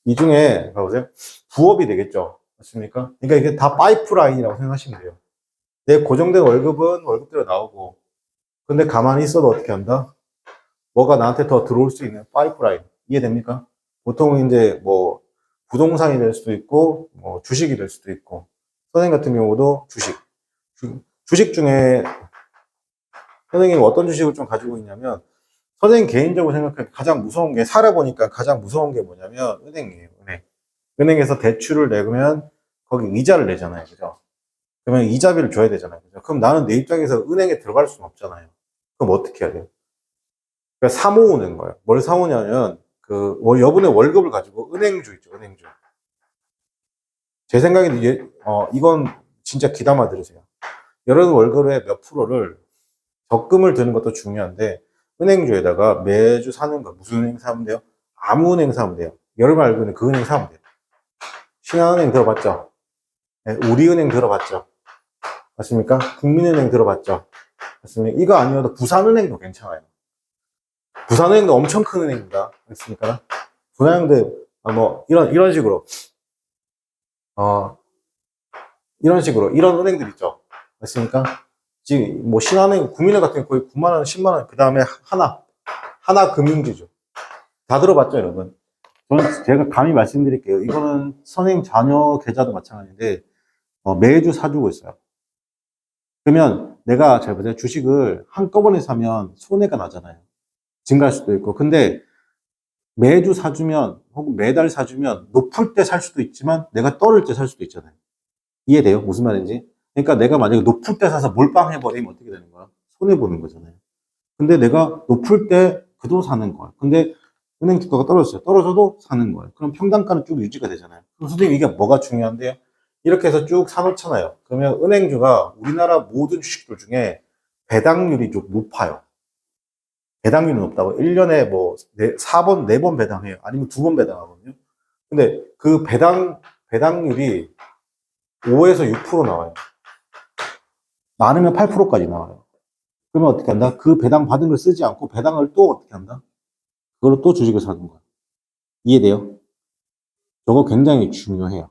S1: 이 중에, 봐보세요. 부업이 되겠죠. 맞습니까? 그러니까 이게 다 파이프라인이라고 생각하시면 돼요. 내 고정된 월급은 월급대로 나오고, 근데 가만히 있어도 어떻게 한다? 뭐가 나한테 더 들어올 수 있는 파이프라인. 이해됩니까? 보통 이제 뭐, 부동산이 될 수도 있고, 뭐, 주식이 될 수도 있고, 선생님 같은 경우도 주식. 주식 중에 선생님이 어떤 주식을 좀 가지고 있냐면, 선생님 개인적으로 생각해 가장 무서운 게, 살아보니까 가장 무서운 게 뭐냐면, 은행이에요, 은행. 은행에서 대출을 내면, 거기 이자를 내잖아요. 그죠? 그러면 이자비를 줘야 되잖아요. 그죠? 그럼 나는 내 입장에서 은행에 들어갈 수는 없잖아요. 그럼 어떻게 해야 돼요? 그러니까 사모으는 거예요. 뭘 사모냐면, 여분의 월급을 가지고 은행주 있죠, 은행주. 제 생각에는 이건 진짜 귀담아 들으세요. 여러분 월급의 몇 프로를 적금을 드는 것도 중요한데, 은행주에다가 매주 사는 거, 무슨 은행 사면 돼요? 아무 은행 사면 돼요. 여러분 알고 있는 그 은행 사면 돼요. 신한은행 들어봤죠? 네, 우리은행 들어봤죠? 맞습니까? 국민은행 들어봤죠? 맞습니까? 이거 아니어도 부산은행도 괜찮아요. 부산은행도 엄청 큰 은행입니다. 맞습니까? 부산은행도, 이런 식으로, 어, 이런 은행들 있죠. 맞습니까? 지금, 뭐, 신한은행, 국민은행 같은 경우 거의 9만 원, 10만 원, 그 다음에 하나 금융지주. 다 들어봤죠, 여러분? 저는 제가 감히 말씀드릴게요. 이거는 선생님 자녀 계좌도 마찬가지인데, 매주 사주고 있어요. 그러면 내가 잘 보세요. 주식을 한꺼번에 사면 손해가 나잖아요. 증가할 수도 있고. 근데 매주 사주면, 혹은 매달 사주면 높을 때 살 수도 있지만 내가 떨을 때 살 수도 있잖아요. 이해돼요? 무슨 말인지? 그러니까 내가 만약에 높을 때 사서 몰빵해버리면 어떻게 되는 거야? 손해보는 거잖아요. 근데 내가 높을 때 그도 사는 거야. 근데 은행 주가가 떨어졌어요. 떨어져도 사는 거예요. 그럼 평단가는 쭉 유지가 되잖아요. 그럼 선생님 이게 뭐가 중요한데요? 이렇게 해서 쭉 사놓잖아요. 그러면 은행주가 우리나라 모든 주식들 중에 배당률이 좀 높아요. 배당률이 높다고. 1년에 뭐 4번, 4번 배당해요. 아니면 2번 배당하거든요. 근데 그 배당률이 5에서 6% 나와요. 많으면 8%까지 나와요. 그러면 어떻게 한다? 그 배당 받은 걸 쓰지 않고 배당을 또 어떻게 한다? 그걸로 또 주식을 사는 거야. 이해돼요? 저거 굉장히 중요해요.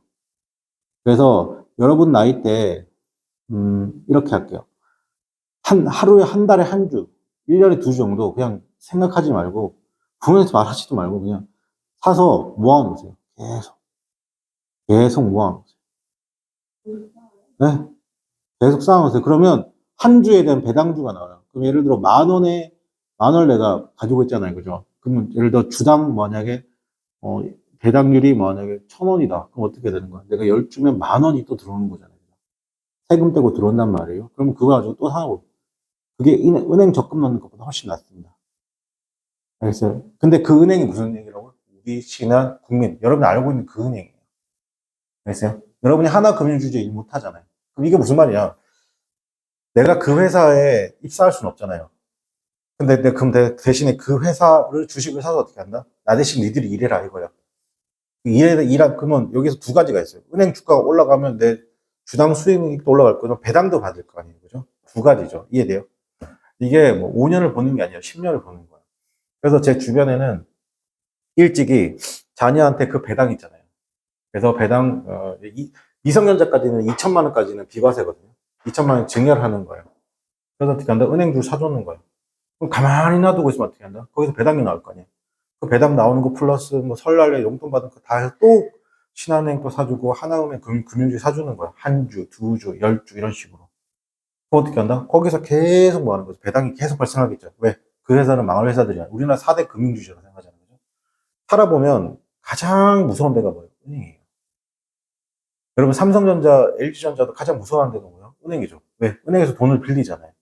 S1: 그래서 여러분 나이 때, 이렇게 할게요. 하루에 한 달에 한 주, 1년에 2주 정도 그냥 생각하지 말고, 부모님한테 말하지도 말고 그냥 사서 모아놓으세요. 계속 모아놓으세요. 네? 계속 쌓아놓으세요. 그러면 한 주에 대한 배당주가 나와요. 그럼 예를 들어 만 원을 내가 가지고 있잖아요. 그죠? 그러면 예를 들어 주당 만약에, 배당률이 만약에 1,000원이다. 그럼 어떻게 되는 거야? 내가 10주면 10,000원이 또 들어오는 거잖아요. 세금 떼고 들어온단 말이에요. 그럼 그거 가지고 또 사고. 그게 은행 적금 넣는 것보다 훨씬 낫습니다. 알겠어요? 근데 그 은행이 무슨 은행이라고? 우리 신한 국민. 여러분이 알고 있는 그 은행이에요. 알겠어요? 여러분이 하나금융주주에 일 못하잖아요. 그럼 이게 무슨 말이야? 내가 그 회사에 입사할 수는 없잖아요. 근데 그럼 대신에 그 회사를 주식을 사서 어떻게 한다? 나 대신 니들이 일해라 이거야. 그러면 여기서 두 가지가 있어요. 은행 주가가 올라가면 내 주당 수익도 올라갈 거죠. 배당도 받을 거 아니에요. 그죠? 두 가지죠. 이해돼요? 이게 뭐 5년을 보는 게 아니라 10년을 보는 거예요. 그래서 제 주변에는 일찍이 자녀한테 그 배당 있잖아요. 그래서 배당, 미성년자까지는 2천만 원까지는 비과세거든요. 2천만 원 증여하는 거예요. 그래서 어떻게 한다? 은행주 사주는 거예요. 그럼 가만히 놔두고 있으면 어떻게 한다? 거기서 배당이 나올 거 아니에요. 그 배당 나오는 거 플러스 뭐 설날에 용돈 받은 거 다 해서 또 신한은행 또 사주고 하나은행 금융주 사주는 거야. 한 주, 두 주, 10주 이런 식으로. 그럼 어떻게 한다? 거기서 계속 뭐 하는 거죠? 배당이 계속 발생하겠죠. 왜? 그 회사는 망할 회사들이야. 우리나라 4대 금융주주라고 생각하잖아요. 살아보면 가장 무서운 데가 뭐예요? 은행이에요. 여러분 삼성전자, LG전자도 가장 무서워하는 데가 뭐예요? 은행이죠. 왜? 은행에서 돈을 빌리잖아요.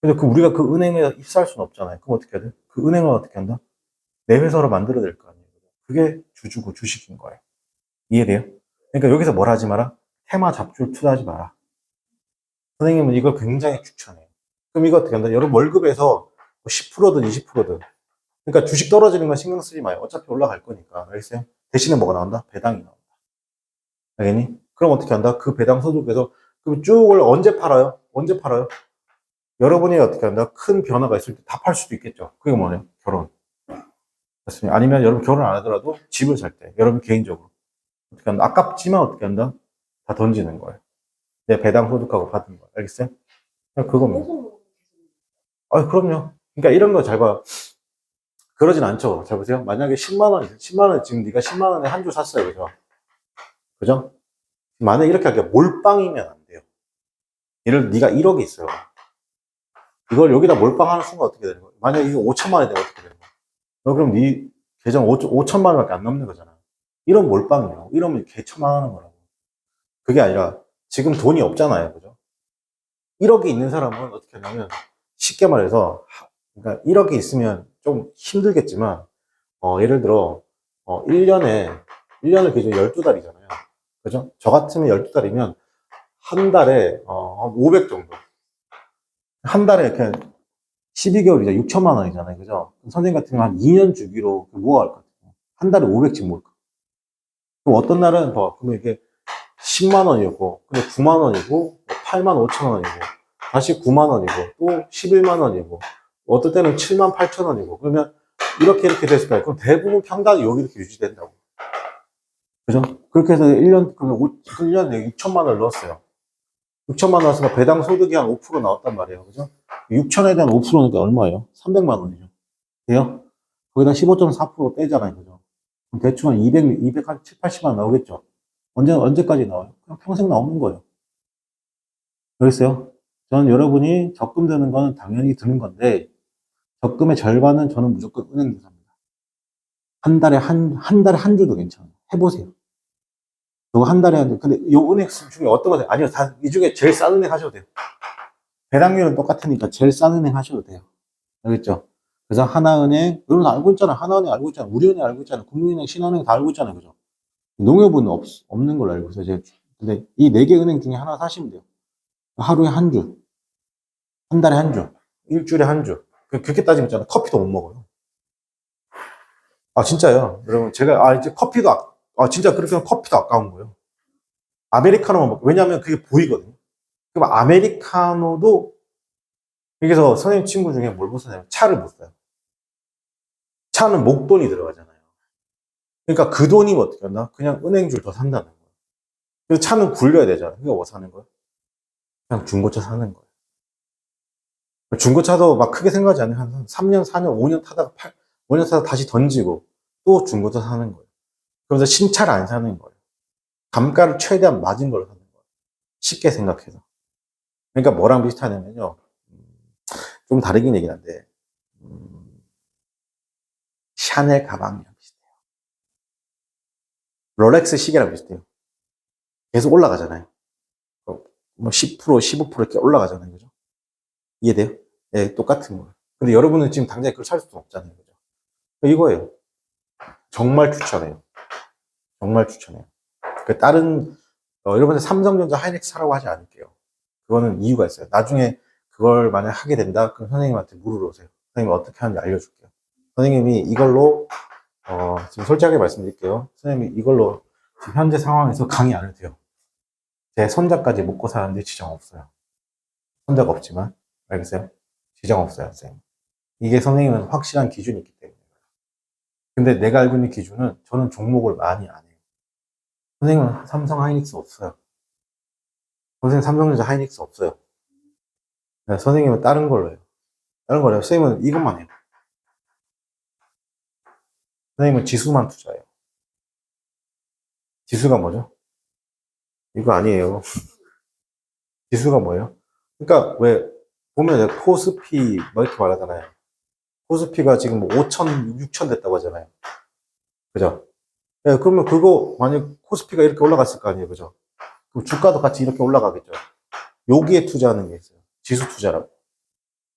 S1: 근데 우리가 그 은행에 입사할 수는 없잖아요. 그럼 어떻게 해야 돼? 그 은행을 어떻게 한다? 내 회사로 만들어야 될 거 아니에요. 그게 주주고 주식인 거예요. 이해돼요? 그러니까 여기서 뭘 하지 마라? 테마 잡주를 투자하지 마라. 선생님은 이걸 굉장히 추천해요. 그럼 이거 어떻게 한다? 여러분 월급에서 10%든 20%든. 그러니까 주식 떨어지는 건 신경 쓰지 마요. 어차피 올라갈 거니까. 알겠어요? 대신에 뭐가 나온다? 배당이 나온다. 알겠니? 그럼 어떻게 한다? 그 배당 소득에서 그럼 쭉을 언제 팔아요? 언제 팔아요? 여러분이 어떻게 한다? 큰 변화가 있을 때 다 팔 수도 있겠죠. 그게 뭐냐? 결혼. 맞습니다. 아니면 여러분 결혼 안 하더라도 집을 살 때, 여러분 개인적으로. 어떻게 한다? 아깝지만 어떻게 한다? 다 던지는 거예요. 내 배당 소득하고 받은 거. 알겠어요? 그냥 그겁니다. 아, 그럼요. 그러니까 이런 거 잘 봐. 그러진 않죠. 잘 보세요. 만약에 10만 원, 10만 원, 지금 네가 10만 원에 한 주 샀어요. 그죠? 그죠? 만약에 이렇게 할게요. 몰빵이면 안 돼요. 예를 들어 네가 1억이 있어요. 이걸 여기다 몰빵하는 순간 어떻게 되는 거예요? 만약에 이게 5천만 원이 되면 어떻게 되는 거예요? 너 그럼 네 계정 5천만 원밖에 안 넘는 거잖아. 이런 몰빵이에요. 이러면 개처망하는 거라고. 그게 아니라 지금 돈이 없잖아요. 그죠? 1억이 있는 사람은 어떻게 하냐면 쉽게 말해서 그러니까 1억이 있으면 좀 힘들겠지만 예를 들어 1년을 기준 12달이잖아요. 그죠? 저 같으면 12달이면 한 달에 한 500 정도. 한 달에 이렇게 12개월이죠. 6천만 원이잖아요. 그죠? 선생님 같은 경우는 한 2년 주기로 모아갈 것 같아요. 한 달에 500씩 모을 것 같아요. 그럼 어떤 날은 그러면 이게 10만 원이고, 근데 9만 원이고, 8만 5천 원이고, 다시 9만 원이고, 또 11만 원이고, 어떨 때는 7만 8천 원이고, 그러면 이렇게 됐을 거예요. 그럼 대부분 평단이 여기 이렇게 유지된다고. 그죠? 그렇게 해서 1년, 그러면 1년에 6천만 원을 넣었어요. 6천만 원 넣었으니까 배당 소득이 한 5% 나왔단 말이에요. 그죠? 6천에 대한 5%니까 얼마예요? 300만 원이죠. 돼요? 거기다 15.4% 떼잖아요. 그죠? 그럼 대충 한 200, 한 7, 80만 원 나오겠죠? 언제까지 나와요? 그냥 평생 나오는 거예요. 그랬어요? 저는 여러분이 적금 드는 거는 당연히 드는 건데, 적금의 절반은 저는 무조건 은행에서 삽니다. 한 달에 한 주도 괜찮아요. 해보세요. 그거 한 달에 한 주. 근데 이 은행 중에 어떤 거, 아니요, 이 중에 제일 싼 은행 하셔도 돼요. 배당률은 똑같으니까 제일 싼 은행 하셔도 돼요. 알겠죠? 그래서 하나은행, 여러분 알고 있잖아요. 하나은행 알고 있잖아요. 우리은행 알고 있잖아요. 국민은행, 신한은행 다 알고 있잖아요. 그죠? 농협은 없는 걸로 알고 있어요. 근데 이 네 개 은행 중에 하나 사시면 돼요. 하루에 한 주, 한 달에 한 주, 일주일에 한 주. 그렇게 따지면 있잖아요. 커피도 못 먹어요. 아, 진짜요. 여러분, 제가, 이제 커피도, 진짜 그렇게 하면 커피도 아까운 거예요. 아메리카노만 먹고, 왜냐면 그게 보이거든요. 그럼 아메리카노도, 여기서 선생님 친구 중에 뭘 못 사냐면 차를 못 사요. 차는 목돈이 들어가잖아요. 그러니까 그 돈이면 어떻게 한다? 그냥 은행줄 더 산다는 거예요. 그래서 차는 굴려야 되잖아요. 그러니까 뭐 사는 거예요? 그냥 중고차 사는 거예요. 중고차도 막 크게 생각하지 않아요. 한 3년, 4년, 5년 타다가 5년 타다가 다시 던지고 또 중고차 사는 거예요. 그러면서 신차를 안 사는 거예요. 감가를 최대한 맞은 걸로 사는 거예요. 쉽게 생각해서. 그러니까 뭐랑 비슷하냐면요. 좀 다르긴 얘기는 한데, 샤넬 가방이랑 비슷해요. 롤렉스 시계랑 비슷해요. 계속 올라가잖아요. 뭐 10%, 15% 이렇게 올라가잖아요. 그죠? 이해돼요? 예, 똑같은 거예요. 근데 여러분은 지금 당장 그걸 살 수는 없잖아요. 그죠? 이거예요. 정말 추천해요. 정말 추천해요. 다른, 여러분들 삼성전자 하이닉스 사라고 하지 않을게요. 그거는 이유가 있어요. 나중에 그걸 만약 하게 된다? 그럼 선생님한테 물으러 오세요. 선생님 어떻게 하는지 알려줄게요. 선생님이 이걸로, 지금 솔직하게 말씀드릴게요. 선생님이 이걸로 지금 현재 상황에서 강의 안 해도 돼요. 제 손자까지 먹고 사는데 지장 없어요. 손자가 없지만. 알겠어요? 지장 없어요, 선생님. 이게 선생님은 확실한 기준이 있기 때문에. 근데 내가 알고 있는 기준은 저는 종목을 많이 안 해요. 선생님은 삼성 하이닉스 없어요. 선생님 삼성전자 하이닉스 없어요. 선생님은 다른 걸로 해요. 다른 거래요. 선생님은 이것만 해요. 선생님은 지수만 투자해요. 지수가 뭐죠? 이거 아니에요. 지수가 뭐예요? 그러니까 왜 보면 코스피 뭐 이렇게 말하잖아요. 코스피가 지금 뭐 5천, 6천 됐다고 하잖아요. 그죠? 예, 그러면 그거 만약 코스피가 이렇게 올라갔을 거 아니에요. 그죠? 그럼 주가도 같이 이렇게 올라가겠죠. 여기에 투자하는 게 있어요. 지수 투자라고.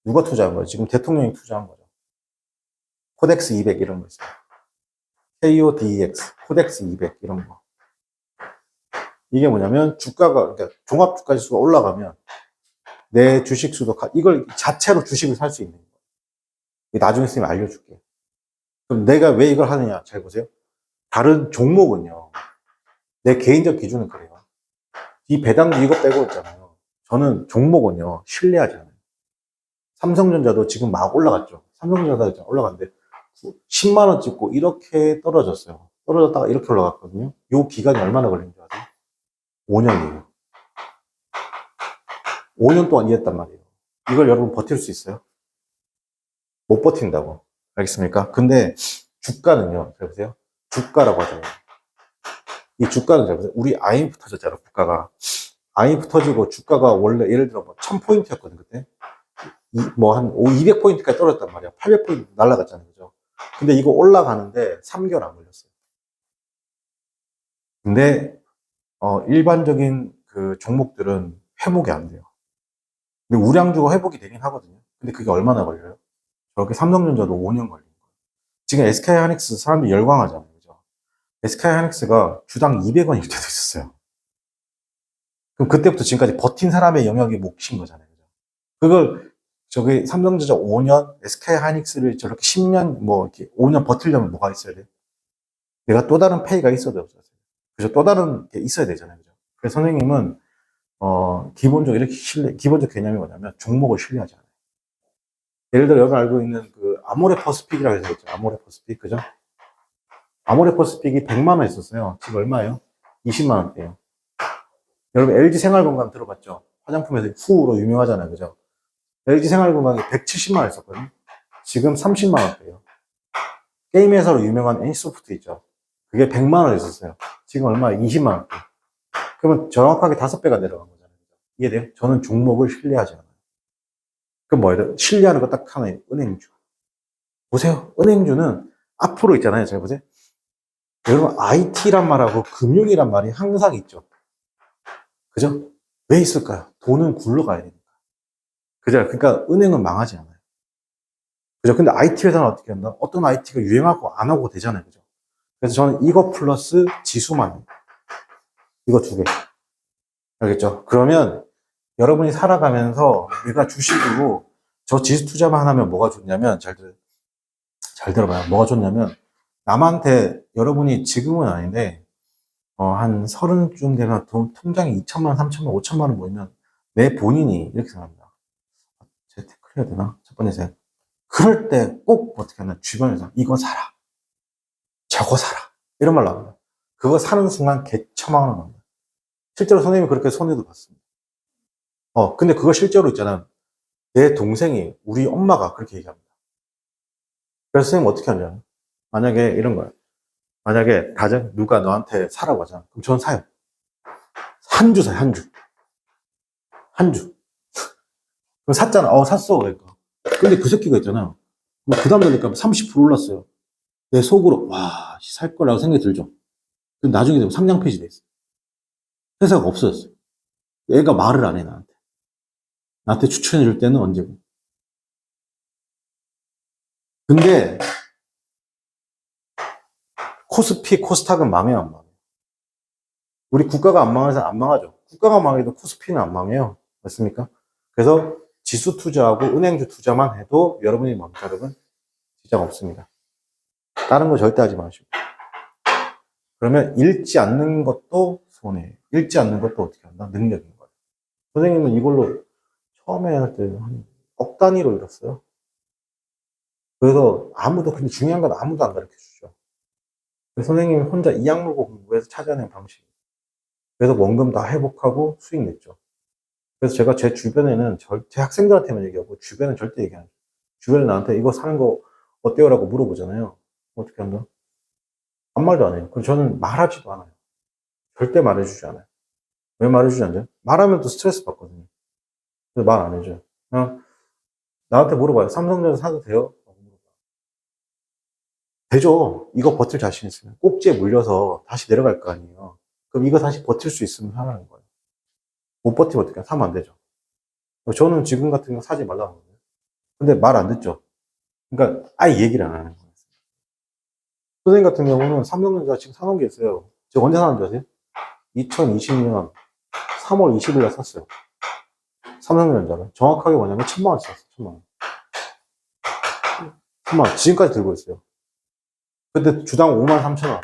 S1: 누가 투자한 거예요? 지금 대통령이 투자한 거죠. 코덱스 200 이런 거 있어요. KODEX, 코덱스 200 이런 거. 이게 뭐냐면 주가가, 그러니까 종합 주가 지수가 올라가면 내 주식 수도, 이걸 자체로 주식을 살 수 있는 거예요. 나중에 선생님이 알려줄게. 그럼 내가 왜 이걸 하느냐? 잘 보세요. 다른 종목은요. 내 개인적 기준은 그래요. 이 배당주 이거 빼고 있잖아요. 저는 종목은요. 신뢰하지 않아요. 삼성전자도 지금 막 올라갔죠. 삼성전자 올라갔는데 10만 원 찍고 이렇게 떨어졌어요. 떨어졌다가 이렇게 올라갔거든요. 요 기간이 얼마나 걸린 줄 아세요? 5년이에요. 5년 동안 이랬단 말이에요. 이걸 여러분 버틸 수 있어요? 못 버틴다고. 알겠습니까? 근데 주가는요. 잘 보세요. 주가라고 하잖아요. 이 주가는 잘 보세요. 우리 IMF 터졌잖아요. 주가가. IMF 터지고 주가가 원래 예를 들어 뭐 1000포인트였거든 그때. 뭐 한 200포인트까지 떨어졌단 말이야. 800포인트 날라갔잖아요. 그죠? 근데 이거 올라가는데 3개월 안 걸렸어요. 근데 일반적인 그 종목들은 회복이 안 돼요. 근데 우량주가 회복이 되긴 하거든요. 근데 그게 얼마나 걸려요? 저렇게 삼성전자도 5년 걸린 거예요. 지금 SK하이닉스 사람들이 열광하잖아요. 그죠? SK하이닉스가 주당 200원일 때도 있었어요. 그럼 그때부터 지금까지 버틴 사람의 영역이 몫인 거잖아요. 그죠? 그걸 저기 삼성전자 5년, SK하이닉스를 저렇게 10년, 뭐 이렇게 5년 버틸려면 뭐가 있어야 돼? 내가 또 다른 페이가 있어도 없어요. 그죠? 또 다른 게 있어야 되잖아요. 그죠? 그래서 선생님은 기본적으로 이렇게 기본적 개념이 뭐냐면 종목을 신뢰하지 않아요. 예를 들어 여기 알고 있는 그 아모레퍼스픽이라고 해서 있죠. 아모레퍼스픽, 그죠? 아모레퍼스픽이 100만 원 있었어요. 지금 얼마예요? 20만 원대예요. 여러분 LG 생활건강 들어봤죠? 화장품에서 후로 유명하잖아요, 그죠? LG 생활건강이 170만 원 있었거든요. 지금 30만 원대예요. 게임 회사로 유명한 N소프트 있죠? 그게 100만 원 있었어요. 지금 얼마예요? 20만 원대. 그러면 정확하게 5배가 내려간 거잖아요. 이해돼요? 저는 종목을 신뢰하지 않아요. 그럼 뭐예요? 신뢰하는 거 딱 하나예요. 은행주. 보세요. 은행주는 앞으로 있잖아요. 잘 보세요. 여러분, IT란 말하고 금융이란 말이 항상 있죠. 그죠? 왜 있을까요? 돈은 굴러가야 되니까. 그죠? 그러니까 은행은 망하지 않아요. 그죠? 근데 IT 회사는 어떻게 한다? 어떤 IT가 유행하고 안 하고 되잖아요. 그죠? 그래서 저는 이거 플러스 지수만. 이거 두 개. 알겠죠? 그러면 여러분이 살아가면서 내가 주식으로 저 지수 투자만 하면 뭐가 좋냐면, 잘 들어봐요. 뭐가 좋냐면, 남한테 여러분이 지금은 아닌데, 한 30쯤 되면 통장에 2천만 원, 3천만 원, 5천만 원 모이면 내 본인이 이렇게 생각합니다. 재테크를 해야 되나? 첫 번째 생각. 그럴 때 꼭 어떻게 하나 주변에서 이거 사라. 저거 사라. 이런 말 나옵니다. 그거 사는 순간 개처망을 합니다. 실제로 선생님이 그렇게 손해도 봤습니다. 근데 그거 실제로 있잖아. 내 동생이, 우리 엄마가 그렇게 얘기합니다. 그래서 선생님 어떻게 하냐. 만약에 이런 거예요. 만약에 누가 너한테 사라고 하잖아. 그럼 저는 사요. 한 주 사요, 한 주. 한 주. 그럼 샀잖아. 샀어. 그러니까. 근데 그 새끼가 있잖아. 그 다음 날니까 30% 올랐어요. 내 속으로, 와, 살 거라고 생각이 들죠. 근데 나중에 되면 상장 폐지돼 있어. 회사가 없어졌어요. 얘가 말을 안 해, 나한테. 나한테 추천해 줄 때는 언제고. 근데, 코스피, 코스닥은 망해요, 안 망해요? 우리 국가가 안 망해서 안 망하죠. 국가가 망해도 코스피는 안 망해요. 맞습니까? 그래서 지수 투자하고 은행주 투자만 해도 여러분이 뭡니까, 여러분? 지장 없습니다. 다른 거 절대 하지 마시고. 그러면 읽지 않는 것도 손해예요. 읽지 않는 것도 어떻게 한다? 능력인 거예요. 선생님은 이걸로 처음에 할 때 한 억 단위로 잃었어요. 그래서 근데 중요한 건 아무도 안 가르쳐 주죠. 선생님이 혼자 이악 물고 공부해서 찾아낸 방식. 그래서 원금 다 회복하고 수익 냈죠. 그래서 제가 제 주변에는 제 학생들한테만 얘기하고 주변은 절대 얘기 안 해요. 주변에 나한테 이거 사는 거 어때요? 라고 물어보잖아요. 어떻게 한다? 아무 말도 안 해요. 그럼 저는 말하지도 않아요. 절대 말해주지 않아요. 왜 말해주지 않죠? 말하면 또 스트레스 받거든요. 그래서 말 안 해줘요. 그냥 나한테 물어봐요. 삼성전자 사도 돼요? 되죠. 이거 버틸 자신 있으면. 꼭지에 물려서 다시 내려갈 거 아니에요. 그럼 이거 다시 버틸 수 있으면 사라는 거예요. 못 버티면 어떻게 사면 안 되죠. 저는 지금 같은 거 사지 말라고 하거든요. 근데 말 안 듣죠. 그러니까 아예 얘기를 안 하는 거예요. 선생님 같은 경우는 삼성전자 지금 사놓은 게 있어요. 제가 언제 사는지 아세요? 2020년 3월 20일 날 샀어요. 삼성전자를. 정확하게 뭐냐면 1000만 원 샀어요. 1000만 원. 1000만 원. 지금까지 들고 있어요. 그때 주당 5만 3천 원.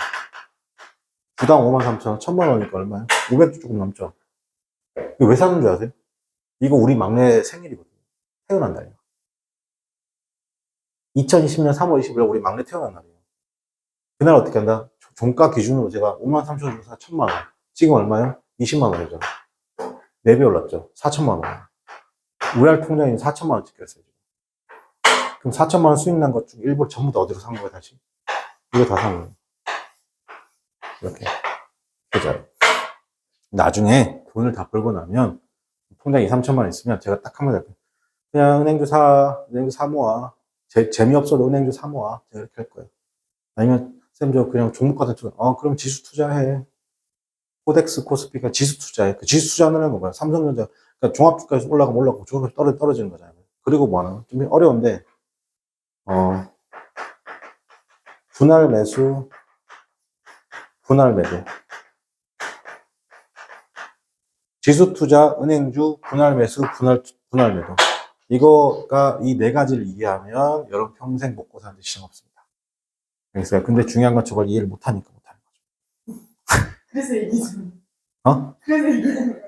S1: 주당 5만 3천 원. 1000만 원이니까 얼마예요? 500 조금 넘죠. 이거 왜 사는 줄 아세요? 이거 우리 막내 생일이거든요. 태어난 날이에요. 2020년 3월 20일 우리 막내 태어난 날이에요. 그날 어떻게 한다? 종가 기준으로 제가 5만 3천 원 주고 1000만 원. 지금 얼마예요? 20만 원이죠. 4배 올랐죠. 4천만 원. 우리할 통장에 4천만 원 찍혔어요. 그럼 4천만 원 수익 난 것 중 일부 전부 다 어디로 산 거예요, 다시? 이거 다 산 거예요. 이렇게. 그죠? 나중에 돈을 다 벌고 나면 통장에 2, 3천만 원 있으면 제가 딱 하면 될 거예요. 그냥 은행주 사 모아. 재미없어도 은행주 사 모아. 제가 이렇게 할 거예요. 아니면, 쌤, 저 그냥 종목 같은 투자. 그럼 지수 투자해. 코덱스, 코스피가 지수 투자해. 그 지수 투자하는 거 뭐야? 삼성전자. 그러니까 종합주가에서 올라가면 올라가고, 종합주가 떨어지는 거잖아요. 그리고 뭐 하나? 좀 어려운데, 분할 매수, 분할 매도. 지수 투자, 은행주, 분할 매수, 분할 매도. 이거가 이 네 가지를 이해하면 여러분 평생 먹고 사는데 지장 없습니다. 그래서 근데 중요한 건 저걸 이해를 못하니까 못하는 거죠.
S2: 그래서 얘기해 주는
S1: 그래서
S2: 얘기해 주는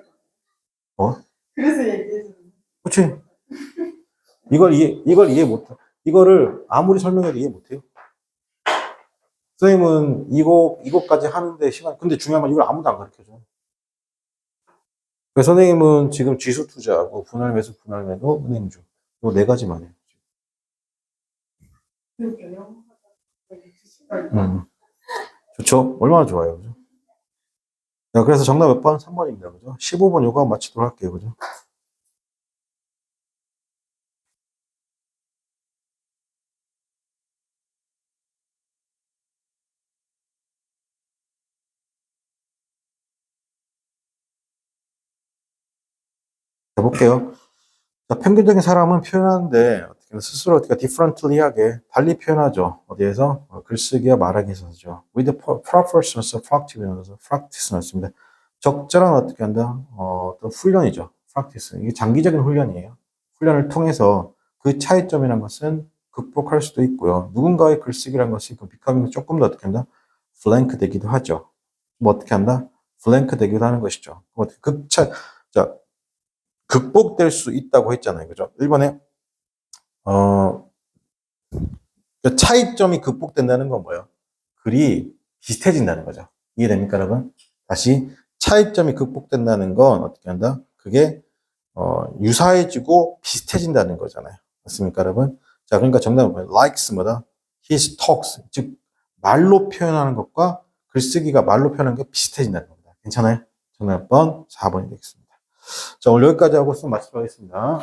S2: 그래서 얘기해 주는
S1: 그렇지. 이걸 이해 못해. 이거를 아무리 설명해도 이해 못해요. 선생님은 이거까지 하는데 근데 중요한 건 이걸 아무도 안 가르쳐줘. 그래서 선생님은 지금 지수 투자하고 분할 매수, 분할 매도, 은행주. 이 네 가지만 해요.
S2: 그러니까요.
S1: 좋죠? 얼마나 좋아요. 그죠? 자, 그래서 정답 몇 번? 3번입니다. 그죠? 15번 요거 한번 마치도록 할게요. 그죠? 자, 볼게요. 자, 평균적인 사람은 표현하는데 스스로 어떻게 differently하게 달리 표현하죠. 어디에서? 글쓰기와 말하기 있어서죠. With the proportions of practice는 습니다 적절한 어떻게 한다? 어떤 훈련이죠. practice. 이게 장기적인 훈련이에요. 훈련을 통해서 그 차이점이라는 것은 극복할 수도 있고요. 누군가의 글쓰기라는 것이 그 becoming 조금 더 어떻게 한다? blank 되기도 하죠. 뭐 어떻게 한다? blank 되기도 하는 것이죠. 자, 극복될 수 있다고 했잖아요. 그죠? 1번에, 차이점이 극복된다는 건 뭐예요? 글이 비슷해진다는 거죠. 이해됩니까, 여러분? 다시, 차이점이 극복된다는 건 어떻게 한다? 그게, 유사해지고 비슷해진다는 거잖아요. 맞습니까, 여러분? 자, 그러니까 정답은 뭐예요? likes 뭐다? his talks. 즉, 말로 표현하는 것과 글쓰기가 말로 표현하는 게 비슷해진다는 겁니다. 괜찮아요? 정답 번 4번이 되겠습니다. 자, 오늘 여기까지 하고 수업 마치도록 하겠습니다.